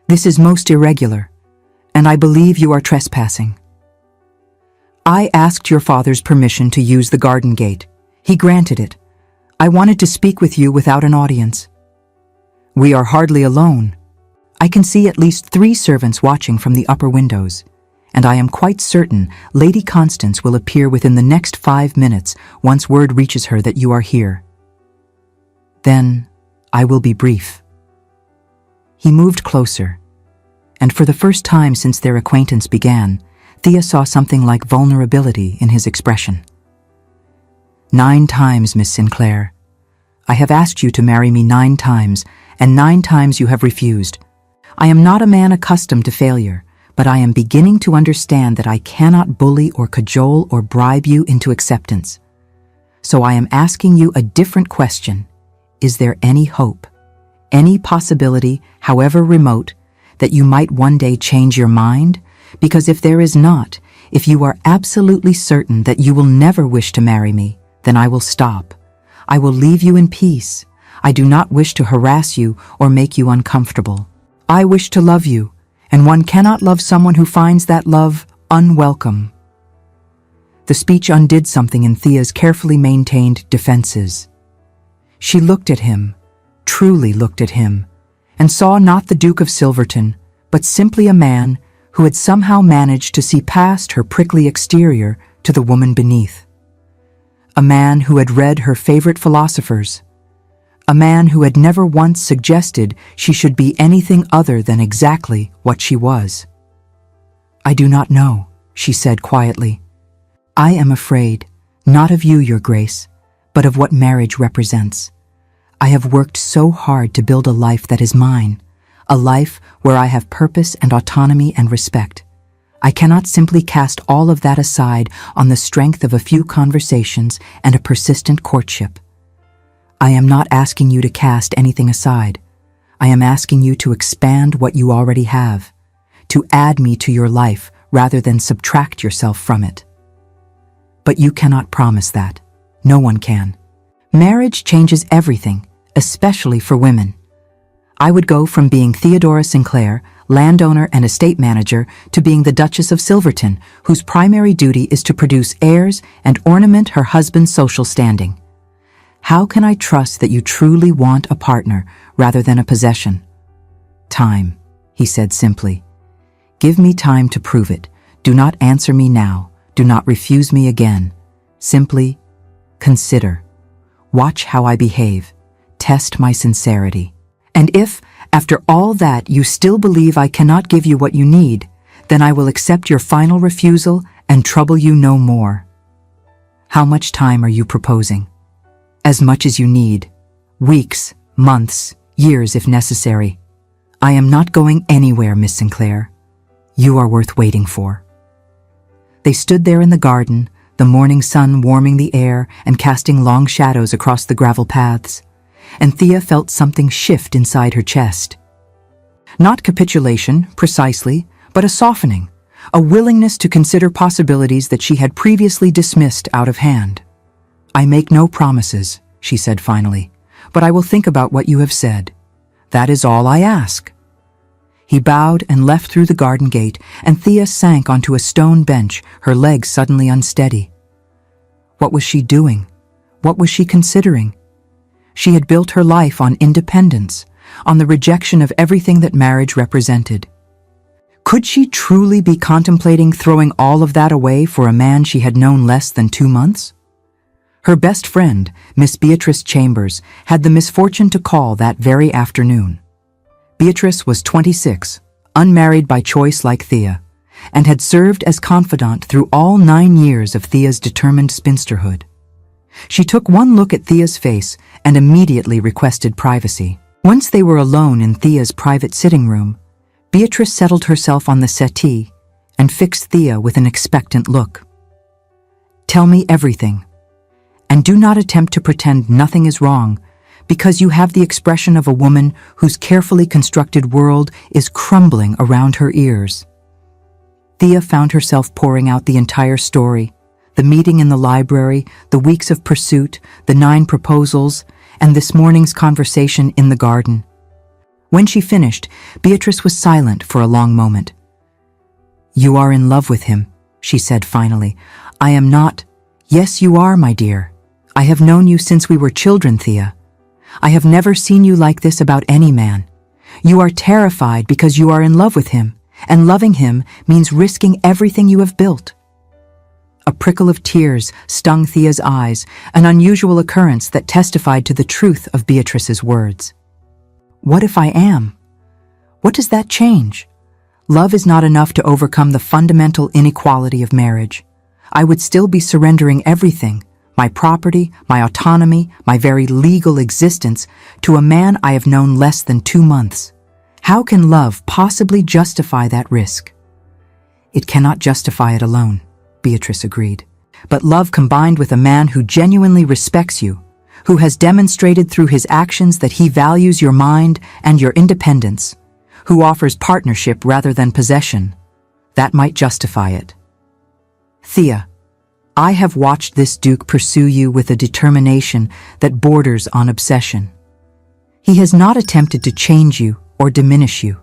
this is most irregular, and I believe you are trespassing. I asked your father's permission to use the garden gate. He granted it. I wanted to speak with you without an audience. We are hardly alone. I can see at least 3 servants watching from the upper windows, and I am quite certain Lady Constance will appear within the next 5 minutes once word reaches her that you are here. Then I will be brief. He moved closer, and for the first time since their acquaintance began, Thea saw something like vulnerability in his expression. 9 times, Miss Sinclair. I have asked you to marry me 9 times, and 9 times you have refused. I am not a man accustomed to failure, but I am beginning to understand that I cannot bully or cajole or bribe you into acceptance. So I am asking you a different question. Is there any hope, any possibility, however remote, that you might one day change your mind? Because if there is not, if you are absolutely certain that you will never wish to marry me, then I will stop. I will leave you in peace. I do not wish to harass you or make you uncomfortable. I wish to love you, and one cannot love someone who finds that love unwelcome. The speech undid something in Thea's carefully maintained defenses. She looked at him, truly looked at him, and saw not the Duke of Silverton, but simply a man who had somehow managed to see past her prickly exterior to the woman beneath. A man who had read her favorite philosophers. A man who had never once suggested she should be anything other than exactly what she was. "I do not know," she said quietly. "I am afraid, not of you, Your Grace, but of what marriage represents. I have worked so hard to build a life that is mine, a life where I have purpose and autonomy and respect. I cannot simply cast all of that aside on the strength of a few conversations and a persistent courtship. I am not asking you to cast anything aside. I am asking you to expand what you already have, to add me to your life rather than subtract yourself from it. But you cannot promise that. No one can. Marriage changes everything, especially for women. I would go from being Theodora Sinclair, landowner and estate manager, to being the Duchess of Silverton, whose primary duty is to produce heirs and ornament her husband's social standing. How can I trust that you truly want a partner rather than a possession? Time, he said simply. Give me time to prove it. Do not answer me now. Do not refuse me again. Simply consider. Watch how I behave. Test my sincerity. And if, after all that, you still believe I cannot give you what you need, then I will accept your final refusal and trouble you no more. How much time are you proposing? As much as you need. Weeks, months, years if necessary. I am not going anywhere, Miss Sinclair. You are worth waiting for. They stood there in the garden, the morning sun warming the air and casting long shadows across the gravel paths, and Thea felt something shift inside her chest. Not capitulation, precisely, but a softening, a willingness to consider possibilities that she had previously dismissed out of hand. I make no promises, she said finally, but I will think about what you have said. That is all I ask. He bowed and left through the garden gate, and Thea sank onto a stone bench, her legs suddenly unsteady. What was she doing? What was she considering? She had built her life on independence, on the rejection of everything that marriage represented. Could she truly be contemplating throwing all of that away for a man she had known less than 2 months? Her best friend, Miss Beatrice Chambers, had the misfortune to call that very afternoon. Beatrice was 26, unmarried by choice like Thea, and had served as confidant through all 9 years of Thea's determined spinsterhood. She took one look at Thea's face and immediately requested privacy. Once they were alone in Thea's private sitting room, Beatrice settled herself on the settee and fixed Thea with an expectant look. Tell me everything, and do not attempt to pretend nothing is wrong, because you have the expression of a woman whose carefully constructed world is crumbling around her ears. Thea found herself pouring out the entire story, the meeting in the library, the weeks of pursuit, the 9 proposals, and this morning's conversation in the garden. When she finished, Beatrice was silent for a long moment. You are in love with him, she said finally. I am not. Yes, you are, my dear. I have known you since we were children, Thea. I have never seen you like this about any man. You are terrified because you are in love with him, and loving him means risking everything you have built. A prickle of tears stung Thea's eyes, an unusual occurrence that testified to the truth of Beatrice's words. What if I am? What does that change? Love is not enough to overcome the fundamental inequality of marriage. I would still be surrendering everything, my property, my autonomy, my very legal existence, to a man I have known less than 2 months. How can love possibly justify that risk? It cannot justify it alone, Beatrice agreed. But love combined with a man who genuinely respects you, who has demonstrated through his actions that he values your mind and your independence, who offers partnership rather than possession, that might justify it. Thea, I have watched this Duke pursue you with a determination that borders on obsession. He has not attempted to change you or diminish you.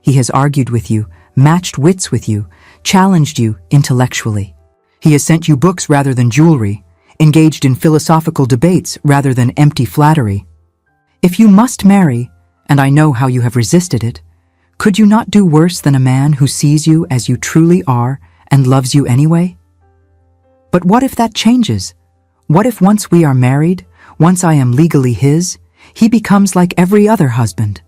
He has argued with you, matched wits with you, challenged you intellectually. He has sent you books rather than jewelry, engaged in philosophical debates rather than empty flattery. If you must marry, and I know how you have resisted it, could you not do worse than a man who sees you as you truly are and loves you anyway? But what if that changes? What if once we are married, once I am legally his, he becomes like every other husband?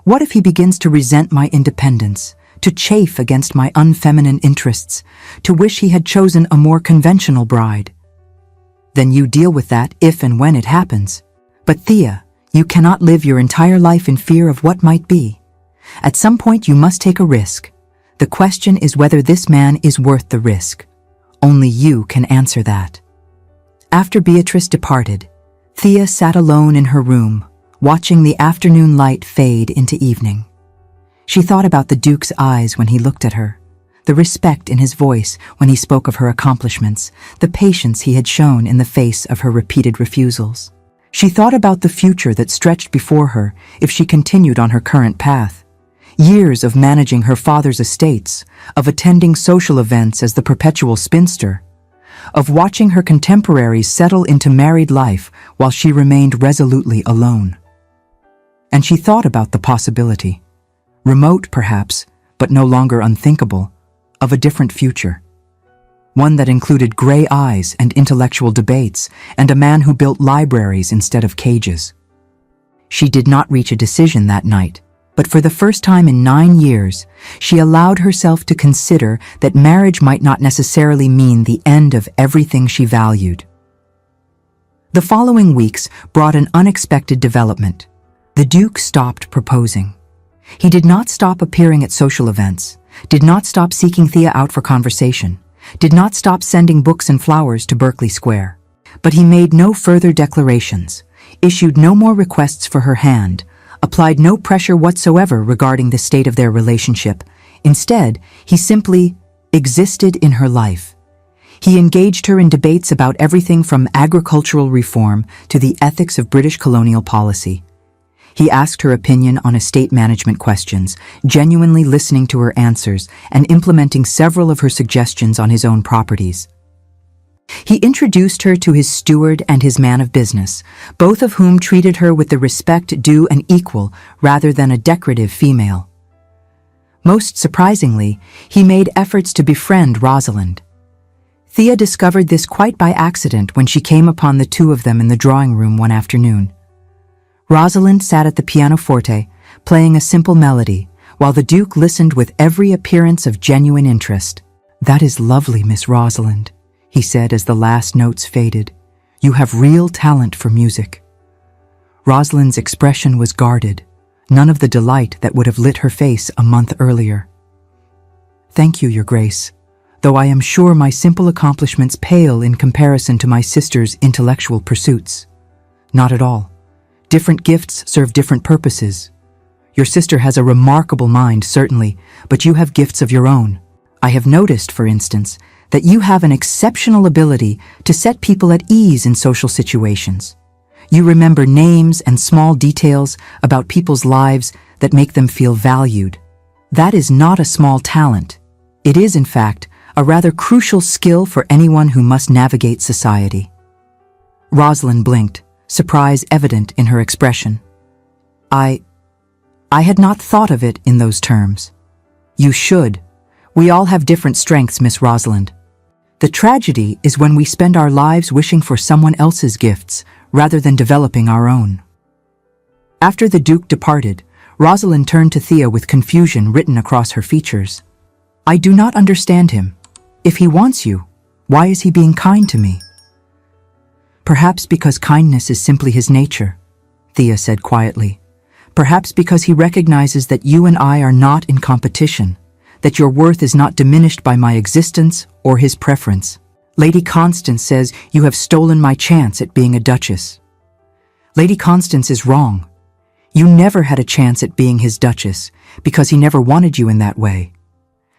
What if he begins to resent my independence, to chafe against my unfeminine interests, to wish he had chosen a more conventional bride? Then you deal with that if and when it happens. But Thea, you cannot live your entire life in fear of what might be. At some point you must take a risk. The question is whether this man is worth the risk. Only you can answer that. After Beatrice departed, Thea sat alone in her room, watching the afternoon light fade into evening. She thought about the Duke's eyes when he looked at her, the respect in his voice when he spoke of her accomplishments, the patience he had shown in the face of her repeated refusals. She thought about the future that stretched before her if she continued on her current path. Years of managing her father's estates, of attending social events as the perpetual spinster, of watching her contemporaries settle into married life while she remained resolutely alone. And she thought about the possibility, remote perhaps, but no longer unthinkable, of a different future. One that included gray eyes and intellectual debates, and a man who built libraries instead of cages. She did not reach a decision that night, but for the first time in 9 years, she allowed herself to consider that marriage might not necessarily mean the end of everything she valued. The following weeks brought an unexpected development. The Duke stopped proposing. He did not stop appearing at social events, did not stop seeking Thea out for conversation, did not stop sending books and flowers to Berkeley Square. But he made no further declarations, issued no more requests for her hand, applied no pressure whatsoever regarding the state of their relationship. Instead, he simply existed in her life. He engaged her in debates about everything from agricultural reform to the ethics of British colonial policy. He asked her opinion on estate management questions, genuinely listening to her answers and implementing several of her suggestions on his own properties. He introduced her to his steward and his man of business, both of whom treated her with the respect due an equal rather than a decorative female. Most surprisingly, he made efforts to befriend Rosalind. Thea discovered this quite by accident when she came upon the two of them in the drawing room one afternoon. Rosalind sat at the pianoforte, playing a simple melody, while the Duke listened with every appearance of genuine interest. "That is lovely, Miss Rosalind," he said as the last notes faded. "You have real talent for music." Rosalind's expression was guarded, none of the delight that would have lit her face a month earlier. "Thank you, Your Grace, though I am sure my simple accomplishments pale in comparison to my sister's intellectual pursuits." "Not at all. Different gifts serve different purposes. Your sister has a remarkable mind, certainly, but you have gifts of your own. I have noticed, for instance, that you have an exceptional ability to set people at ease in social situations. You remember names and small details about people's lives that make them feel valued. That is not a small talent. It is, in fact, a rather crucial skill for anyone who must navigate society." Rosalind blinked, surprise evident in her expression. I had not thought of it in those terms." "You should. We all have different strengths, Miss Rosalind. The tragedy is when we spend our lives wishing for someone else's gifts rather than developing our own." After the Duke departed, Rosalind turned to Thea with confusion written across her features. "I do not understand him. If he wants you, why is he being kind to me?" "Perhaps because kindness is simply his nature," Thea said quietly. "Perhaps because he recognizes that you and I are not in competition, that your worth is not diminished by my existence or his preference. Lady Constance says you have stolen my chance at being a duchess. Lady Constance is wrong. You never had a chance at being his duchess, because he never wanted you in that way.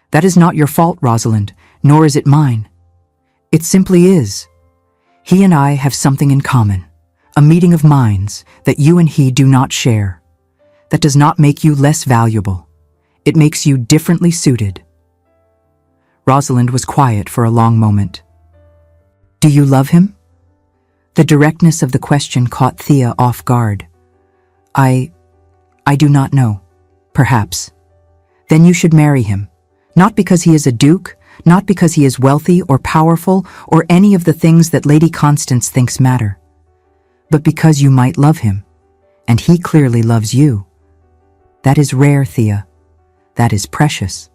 That is not your fault, Rosalind, nor is it mine. It simply is. He and I have something in common, a meeting of minds that you and he do not share. That does not make you less valuable. It makes you differently suited. Rosalind was quiet for a long moment. Do you love him? The directness of the question caught Thea off guard. I do not know. Perhaps. Then you should marry him. Not because he is a duke, not because he is wealthy or powerful or any of the things that Lady Constance thinks matter, but because you might love him, and he clearly loves you. That is rare, Thea. That is precious.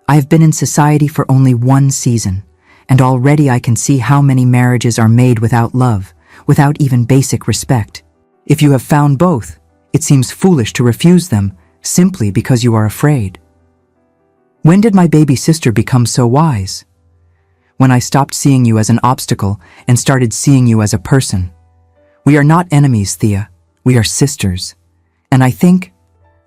I have been in society for only one season, and already I can see how many marriages are made without love, without even basic respect. If you have found both, it seems foolish to refuse them simply because you are afraid. When did my baby sister become so wise? When I stopped seeing you as an obstacle and started seeing you as a person. We are not enemies, Thea. We are sisters. And I think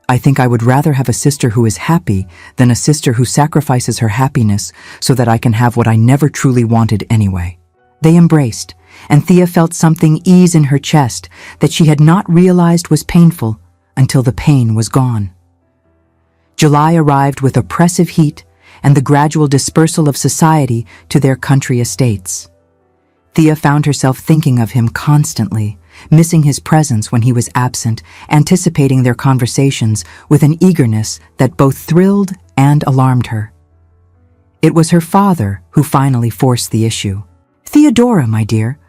I would rather have a sister who is happy than a sister who sacrifices her happiness so that I can have what I never truly wanted anyway. They embraced, and Thea felt something ease in her chest that she had not realized was painful until the pain was gone. July arrived with oppressive heat and the gradual dispersal of society to their country estates. Thea found herself thinking of him constantly, missing his presence when he was absent, anticipating their conversations with an eagerness that both thrilled and alarmed her. It was her father who finally forced the issue. "Theodora, my dear,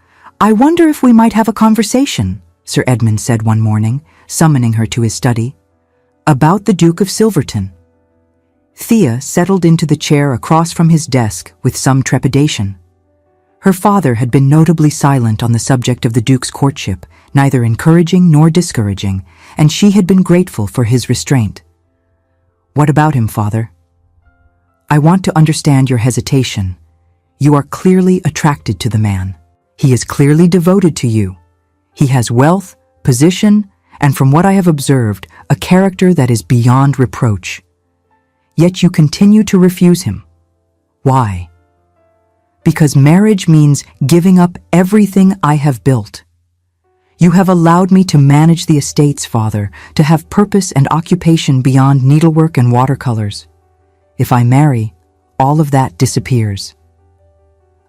I wonder if we might have a conversation," Sir Edmund said one morning, summoning her to his study. "About the Duke of Silverton." Thea settled into the chair across from his desk with some trepidation. Her father had been notably silent on the subject of the Duke's courtship, neither encouraging nor discouraging, and she had been grateful for his restraint. "What about him, father?" "I want to understand your hesitation. You are clearly attracted to the man. He is clearly devoted to you. He has wealth, position, and from what I have observed, a character that is beyond reproach. Yet you continue to refuse him. Why?" "Because marriage means giving up everything I have built. You have allowed me to manage the estates, father, to have purpose and occupation beyond needlework and watercolors. If I marry, all of that disappears.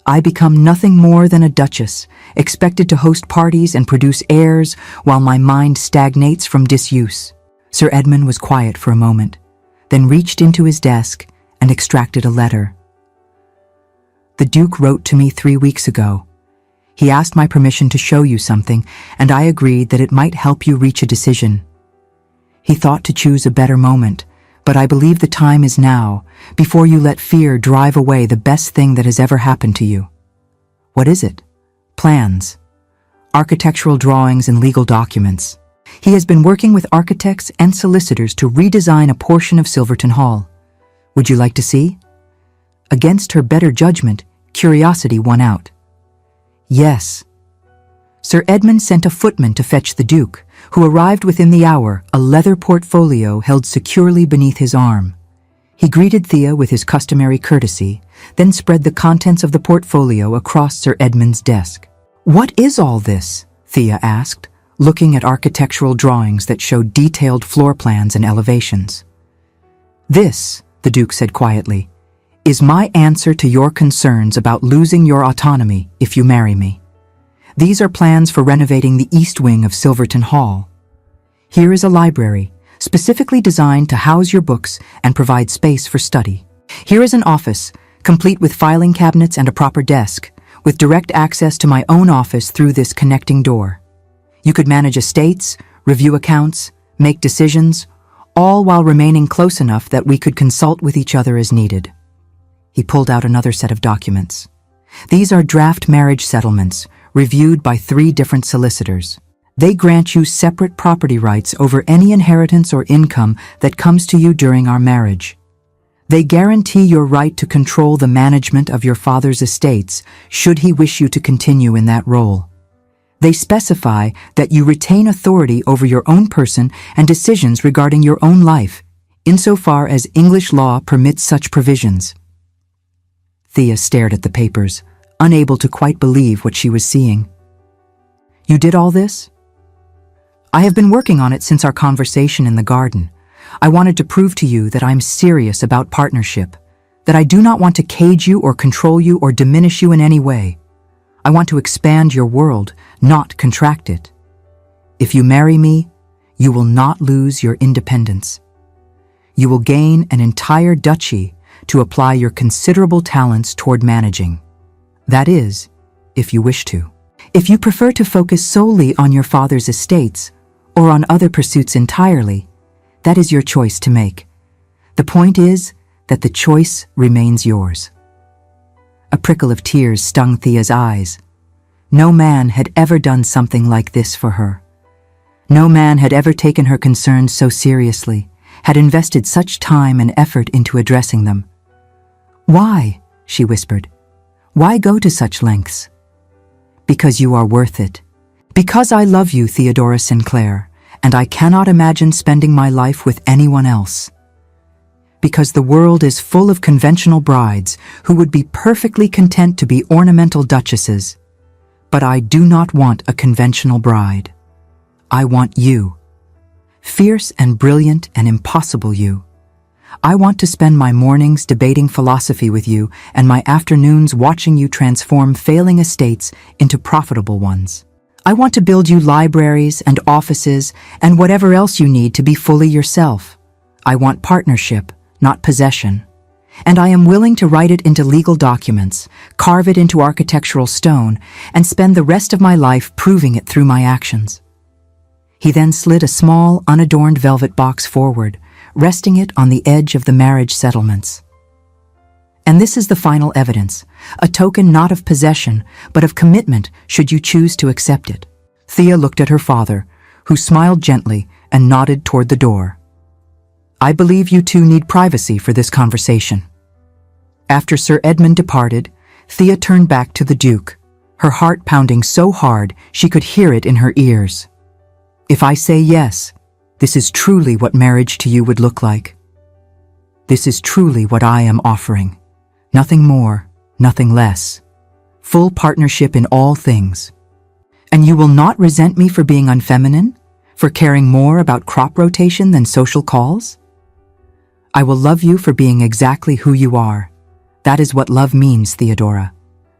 I become nothing more than a duchess, expected to host parties and produce heirs while my mind stagnates from disuse." Sir Edmund was quiet for a moment, then reached into his desk and extracted a letter. "The Duke wrote to me 3 weeks ago. He asked my permission to show you something, and I agreed that it might help you reach a decision. He thought to choose a better moment, but I believe the time is now, before you let fear drive away the best thing that has ever happened to you." "What is it?" "Plans. Architectural drawings and legal documents. He has been working with architects and solicitors to redesign a portion of Silverton Hall. Would you like to see?" Against her better judgment, curiosity won out. "Yes." Sir Edmund sent a footman to fetch the Duke, who arrived within the hour, a leather portfolio held securely beneath his arm. He greeted Thea with his customary courtesy, then spread the contents of the portfolio across Sir Edmund's desk. "What is all this?" Thea asked, looking at architectural drawings that showed detailed floor plans and elevations. "This," the Duke said quietly, "is my answer to your concerns about losing your autonomy if you marry me. These are plans for renovating the east wing of Silverton Hall. Here is a library, specifically designed to house your books and provide space for study. Here is an office, complete with filing cabinets and a proper desk, with direct access to my own office through this connecting door. You could manage estates, review accounts, make decisions, all while remaining close enough that we could consult with each other as needed." He pulled out another set of documents. "These are draft marriage settlements, reviewed by 3 different solicitors. They grant you separate property rights over any inheritance or income that comes to you during our marriage. They guarantee your right to control the management of your father's estates should he wish you to continue in that role. They specify that you retain authority over your own person and decisions regarding your own life, insofar as English law permits such provisions. Thea stared at the papers, unable to quite believe what she was seeing. You did all this? I have been working on it since our conversation in the garden. I wanted to prove to you that I'm serious about partnership, that I do not want to cage you or control you or diminish you in any way. I want to expand your world, not contract it. If you marry me, you will not lose your independence. You will gain an entire duchy to apply your considerable talents toward managing. That is, if you wish to. If you prefer to focus solely on your father's estates or on other pursuits entirely, that is your choice to make. The point is that the choice remains yours. A prickle of tears stung Thea's eyes. No man had ever done something like this for her. No man had ever taken her concerns so seriously, had invested such time and effort into addressing them. Why? She whispered. Why go to such lengths? Because you are worth it. Because I love you, Theodora Sinclair, and I cannot imagine spending my life with anyone else. Because the world is full of conventional brides who would be perfectly content to be ornamental duchesses. But I do not want a conventional bride. I want you. Fierce and brilliant and impossible you. I want to spend my mornings debating philosophy with you and my afternoons watching you transform failing estates into profitable ones. I want to build you libraries and offices and whatever else you need to be fully yourself. I want partnership, not possession. And I am willing to write it into legal documents, carve it into architectural stone, and spend the rest of my life proving it through my actions. He then slid a small, unadorned velvet box forward, resting it on the edge of the marriage settlements. And this is the final evidence, a token not of possession, but of commitment should you choose to accept it. Thea looked at her father, who smiled gently and nodded toward the door. I believe you two need privacy for this conversation. After Sir Edmund departed, Thea turned back to the Duke, her heart pounding so hard she could hear it in her ears. If I say yes, this is truly what marriage to you would look like. This is truly what I am offering. Nothing more, nothing less. Full partnership in all things. And you will not resent me for being unfeminine? For caring more about crop rotation than social calls? I will love you for being exactly who you are. That is what love means, Theodora.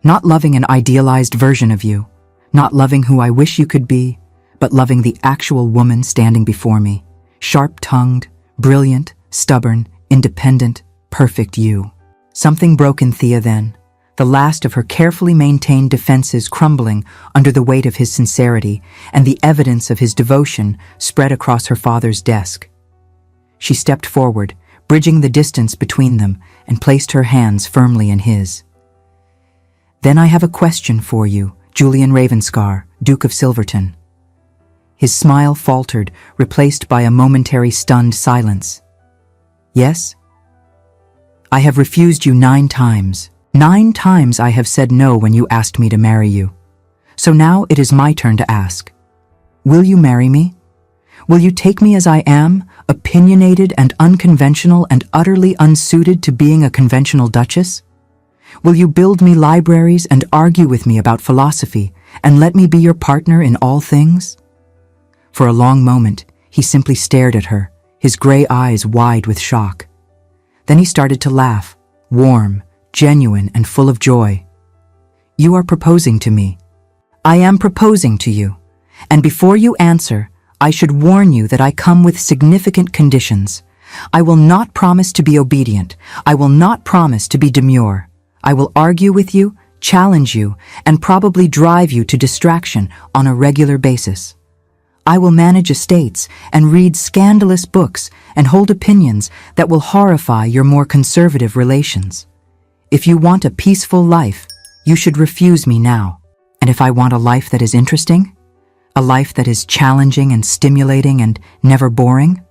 Not loving an idealized version of you. Not loving who I wish you could be, but loving the actual woman standing before me. Sharp-tongued, brilliant, stubborn, independent, perfect you. Something broke in Thea then, the last of her carefully maintained defenses crumbling under the weight of his sincerity and the evidence of his devotion spread across her father's desk. She stepped forward, bridging the distance between them, and placed her hands firmly in his. Then I have a question for you, Julian Ravenscar, Duke of Silverton. His smile faltered, replaced by a momentary stunned silence. Yes? I have refused you 9 times. 9 times I have said no when you asked me to marry you. So now it is my turn to ask. Will you marry me? Will you take me as I am, opinionated and unconventional and utterly unsuited to being a conventional duchess? Will you build me libraries and argue with me about philosophy and let me be your partner in all things? For a long moment, he simply stared at her, his gray eyes wide with shock. Then he started to laugh, warm, genuine, and full of joy. You are proposing to me. I am proposing to you. And before you answer, I should warn you that I come with significant conditions. I will not promise to be obedient. I will not promise to be demure. I will argue with you, challenge you, and probably drive you to distraction on a regular basis. I will manage estates and read scandalous books and hold opinions that will horrify your more conservative relations. If you want a peaceful life, you should refuse me now. And if I want a life that is interesting, a life that is challenging and stimulating and never boring,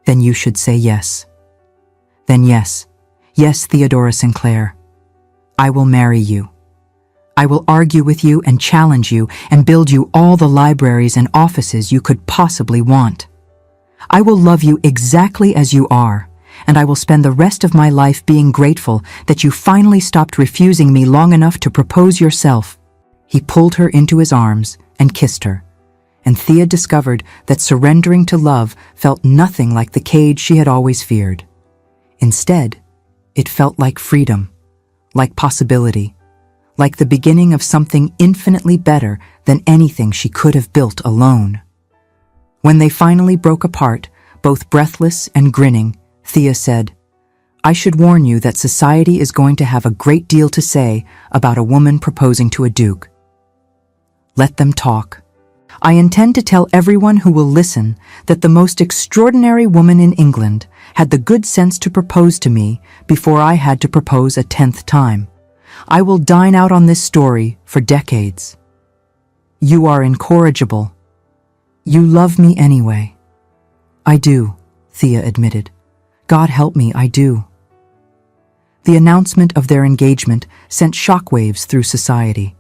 then you should say yes. Then yes, Yes, Theodora Sinclair. I will marry you. I will argue with you and challenge you and build you all the libraries and offices you could possibly want. I will love you exactly as you are, and I will spend the rest of my life being grateful that you finally stopped refusing me long enough to propose yourself. He pulled her into his arms and kissed her, and Thea discovered that surrendering to love felt nothing like the cage she had always feared. Instead, it felt like freedom, like possibility, like the beginning of something infinitely better than anything she could have built alone. When they finally broke apart, both breathless and grinning, Thea said, I should warn you that society is going to have a great deal to say about a woman proposing to a duke. Let them talk. I intend to tell everyone who will listen that the most extraordinary woman in England had the good sense to propose to me before I had to propose a 10th time. I will dine out on this story for decades. You are incorrigible. You love me anyway. I do, Thea admitted. God help me, I do. The announcement of their engagement sent shockwaves through society.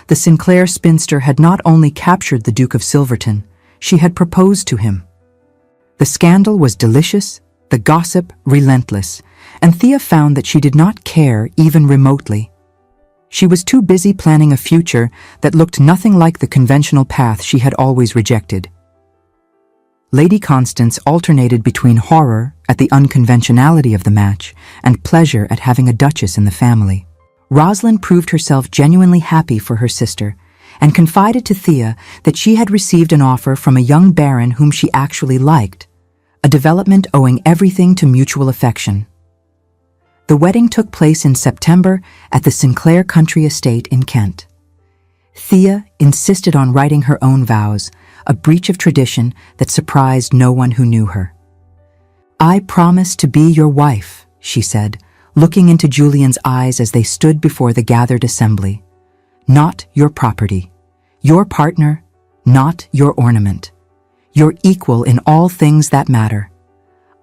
The Sinclair spinster had not only captured the Duke of Silverton, she had proposed to him. The scandal was delicious, the gossip relentless, and Thea found that she did not care even remotely. She was too busy planning a future that looked nothing like the conventional path she had always rejected. Lady Constance alternated between horror at the unconventionality of the match and pleasure at having a duchess in the family. Rosalind proved herself genuinely happy for her sister and confided to Thea that she had received an offer from a young baron whom she actually liked, a development owing everything to mutual affection. The wedding took place in September at the Sinclair country estate in Kent. Thea insisted on writing her own vows, a breach of tradition that surprised no one who knew her. I promise to be your wife, she said, looking into Julian's eyes as they stood before the gathered assembly. Not your property, your partner, not your ornament. Your equal in all things that matter.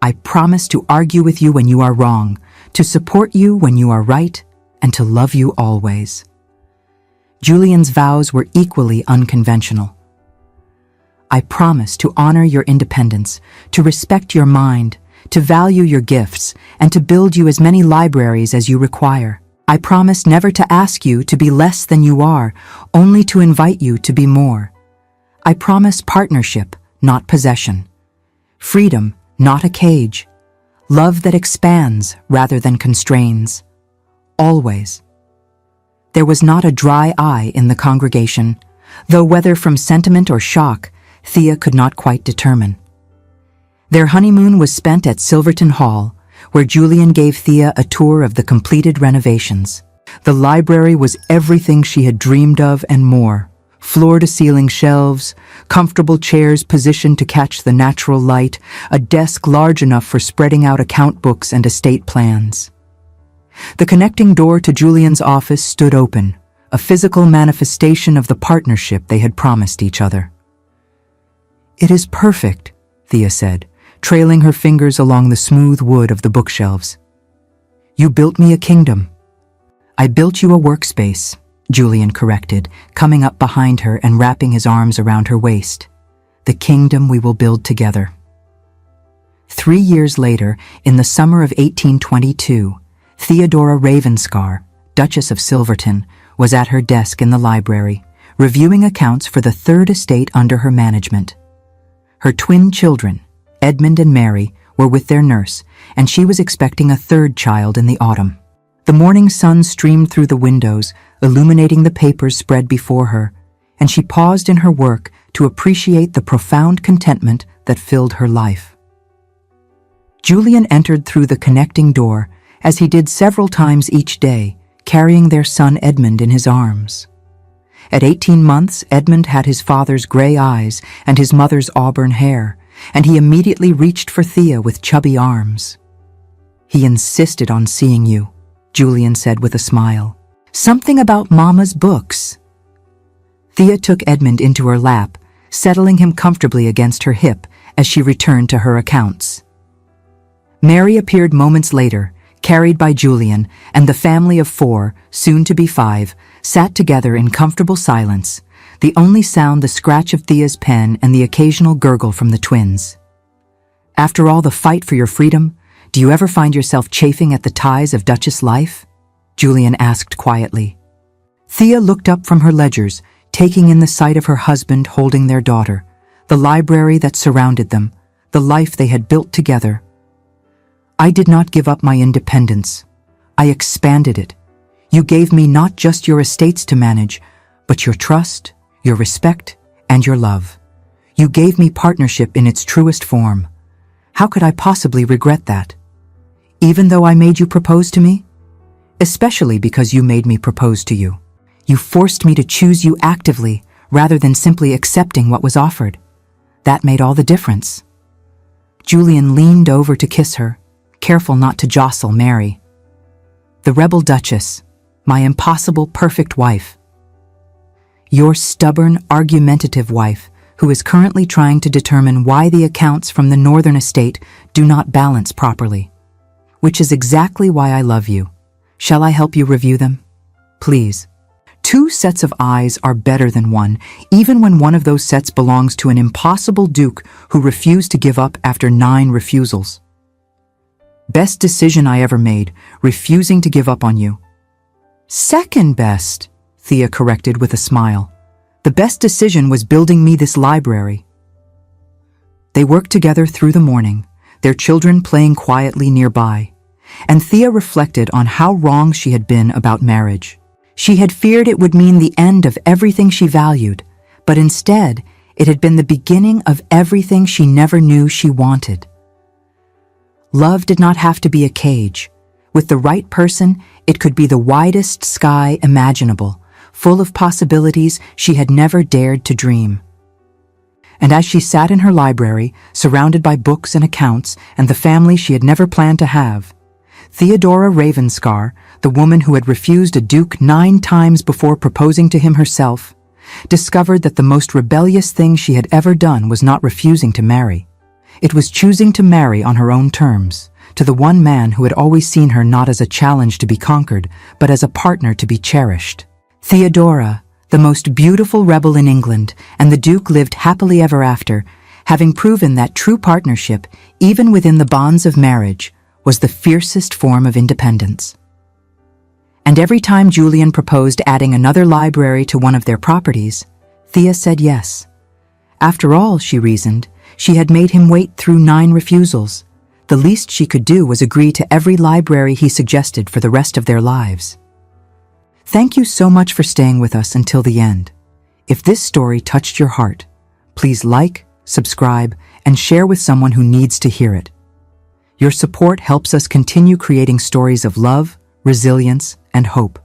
I promise to argue with you when you are wrong, to support you when you are right, and to love you always. Julian's vows were equally unconventional. I promise to honor your independence, to respect your mind, to value your gifts, and to build you as many libraries as you require. I promise never to ask you to be less than you are, only to invite you to be more. I promise partnership, not possession. Freedom, not a cage. Love that expands rather than constrains. Always. There was not a dry eye in the congregation, though whether from sentiment or shock, Thea could not quite determine. Their honeymoon was spent at Silverton Hall, where Julian gave Thea a tour of the completed renovations. The library was everything she had dreamed of and more. Floor-to-ceiling shelves, comfortable chairs positioned to catch the natural light, a desk large enough for spreading out account books and estate plans. The connecting door to Julian's office stood open, a physical manifestation of the partnership they had promised each other. It is perfect, Thea said, trailing her fingers along the smooth wood of the bookshelves. You built me a kingdom. I built you a workspace, Julian corrected, coming up behind her and wrapping his arms around her waist. The kingdom we will build together. 3 years later, in the summer of 1822, Theodora Ravenscar, Duchess of Silverton, was at her desk in the library, reviewing accounts for the third estate under her management. Her twin children, Edmund and Mary, were with their nurse, and she was expecting a third child in the autumn. The morning sun streamed through the windows, illuminating the papers spread before her, and she paused in her work to appreciate the profound contentment that filled her life. Julian entered through the connecting door, as he did several times each day, carrying their son Edmund in his arms. At 18 months, Edmund had his father's gray eyes and his mother's auburn hair, and he immediately reached for Thea with chubby arms. He insisted on seeing you, Julian said with a smile. Something about Mama's books. Thea took Edmund into her lap, settling him comfortably against her hip as she returned to her accounts. Mary appeared moments later, carried by Julian, and the family of 4, soon to be 5, sat together in comfortable silence, the only sound the scratch of Thea's pen and the occasional gurgle from the twins. After all the fight for your freedom, do you ever find yourself chafing at the ties of Duchess life? Julian asked quietly. Thea looked up from her ledgers, taking in the sight of her husband holding their daughter, the library that surrounded them, the life they had built together. I did not give up my independence. I expanded it. You gave me not just your estates to manage, but your trust, your respect, and your love. You gave me partnership in its truest form. How could I possibly regret that? Even though I made you propose to me? Especially because you made me propose to you. You forced me to choose you actively, rather than simply accepting what was offered. That made all the difference. Julian leaned over to kiss her, careful not to jostle Mary. The rebel Duchess, my impossible perfect wife. Your stubborn, argumentative wife, who is currently trying to determine why the accounts from the northern estate do not balance properly. Which is exactly why I love you. Shall I help you review them? Please. 2 sets of eyes are better than one, even when one of those sets belongs to an impossible duke who refused to give up after 9 refusals. Best decision I ever made, refusing to give up on you. Second best, Thea corrected with a smile. The best decision was building me this library. They worked together through the morning, their children playing quietly nearby, and Thea reflected on how wrong she had been about marriage. She had feared it would mean the end of everything she valued, but instead, it had been the beginning of everything she never knew she wanted. Love did not have to be a cage. With the right person, it could be the widest sky imaginable, full of possibilities she had never dared to dream. And as she sat in her library, surrounded by books and accounts and the family she had never planned to have, Theodora Ravenscar, the woman who had refused a duke 9 times before proposing to him herself, discovered that the most rebellious thing she had ever done was not refusing to marry. It was choosing to marry on her own terms, to the one man who had always seen her not as a challenge to be conquered, but as a partner to be cherished. Theodora, the most beautiful rebel in England, and the Duke lived happily ever after, having proven that true partnership, even within the bonds of marriage, was the fiercest form of independence. And every time Julian proposed adding another library to one of their properties, Thea said yes. After all, she reasoned, she had made him wait through 9 refusals. The least she could do was agree to every library he suggested for the rest of their lives. Thank you so much for staying with us until the end. If this story touched your heart, please like, subscribe, and share with someone who needs to hear it. Your support helps us continue creating stories of love, resilience, and hope.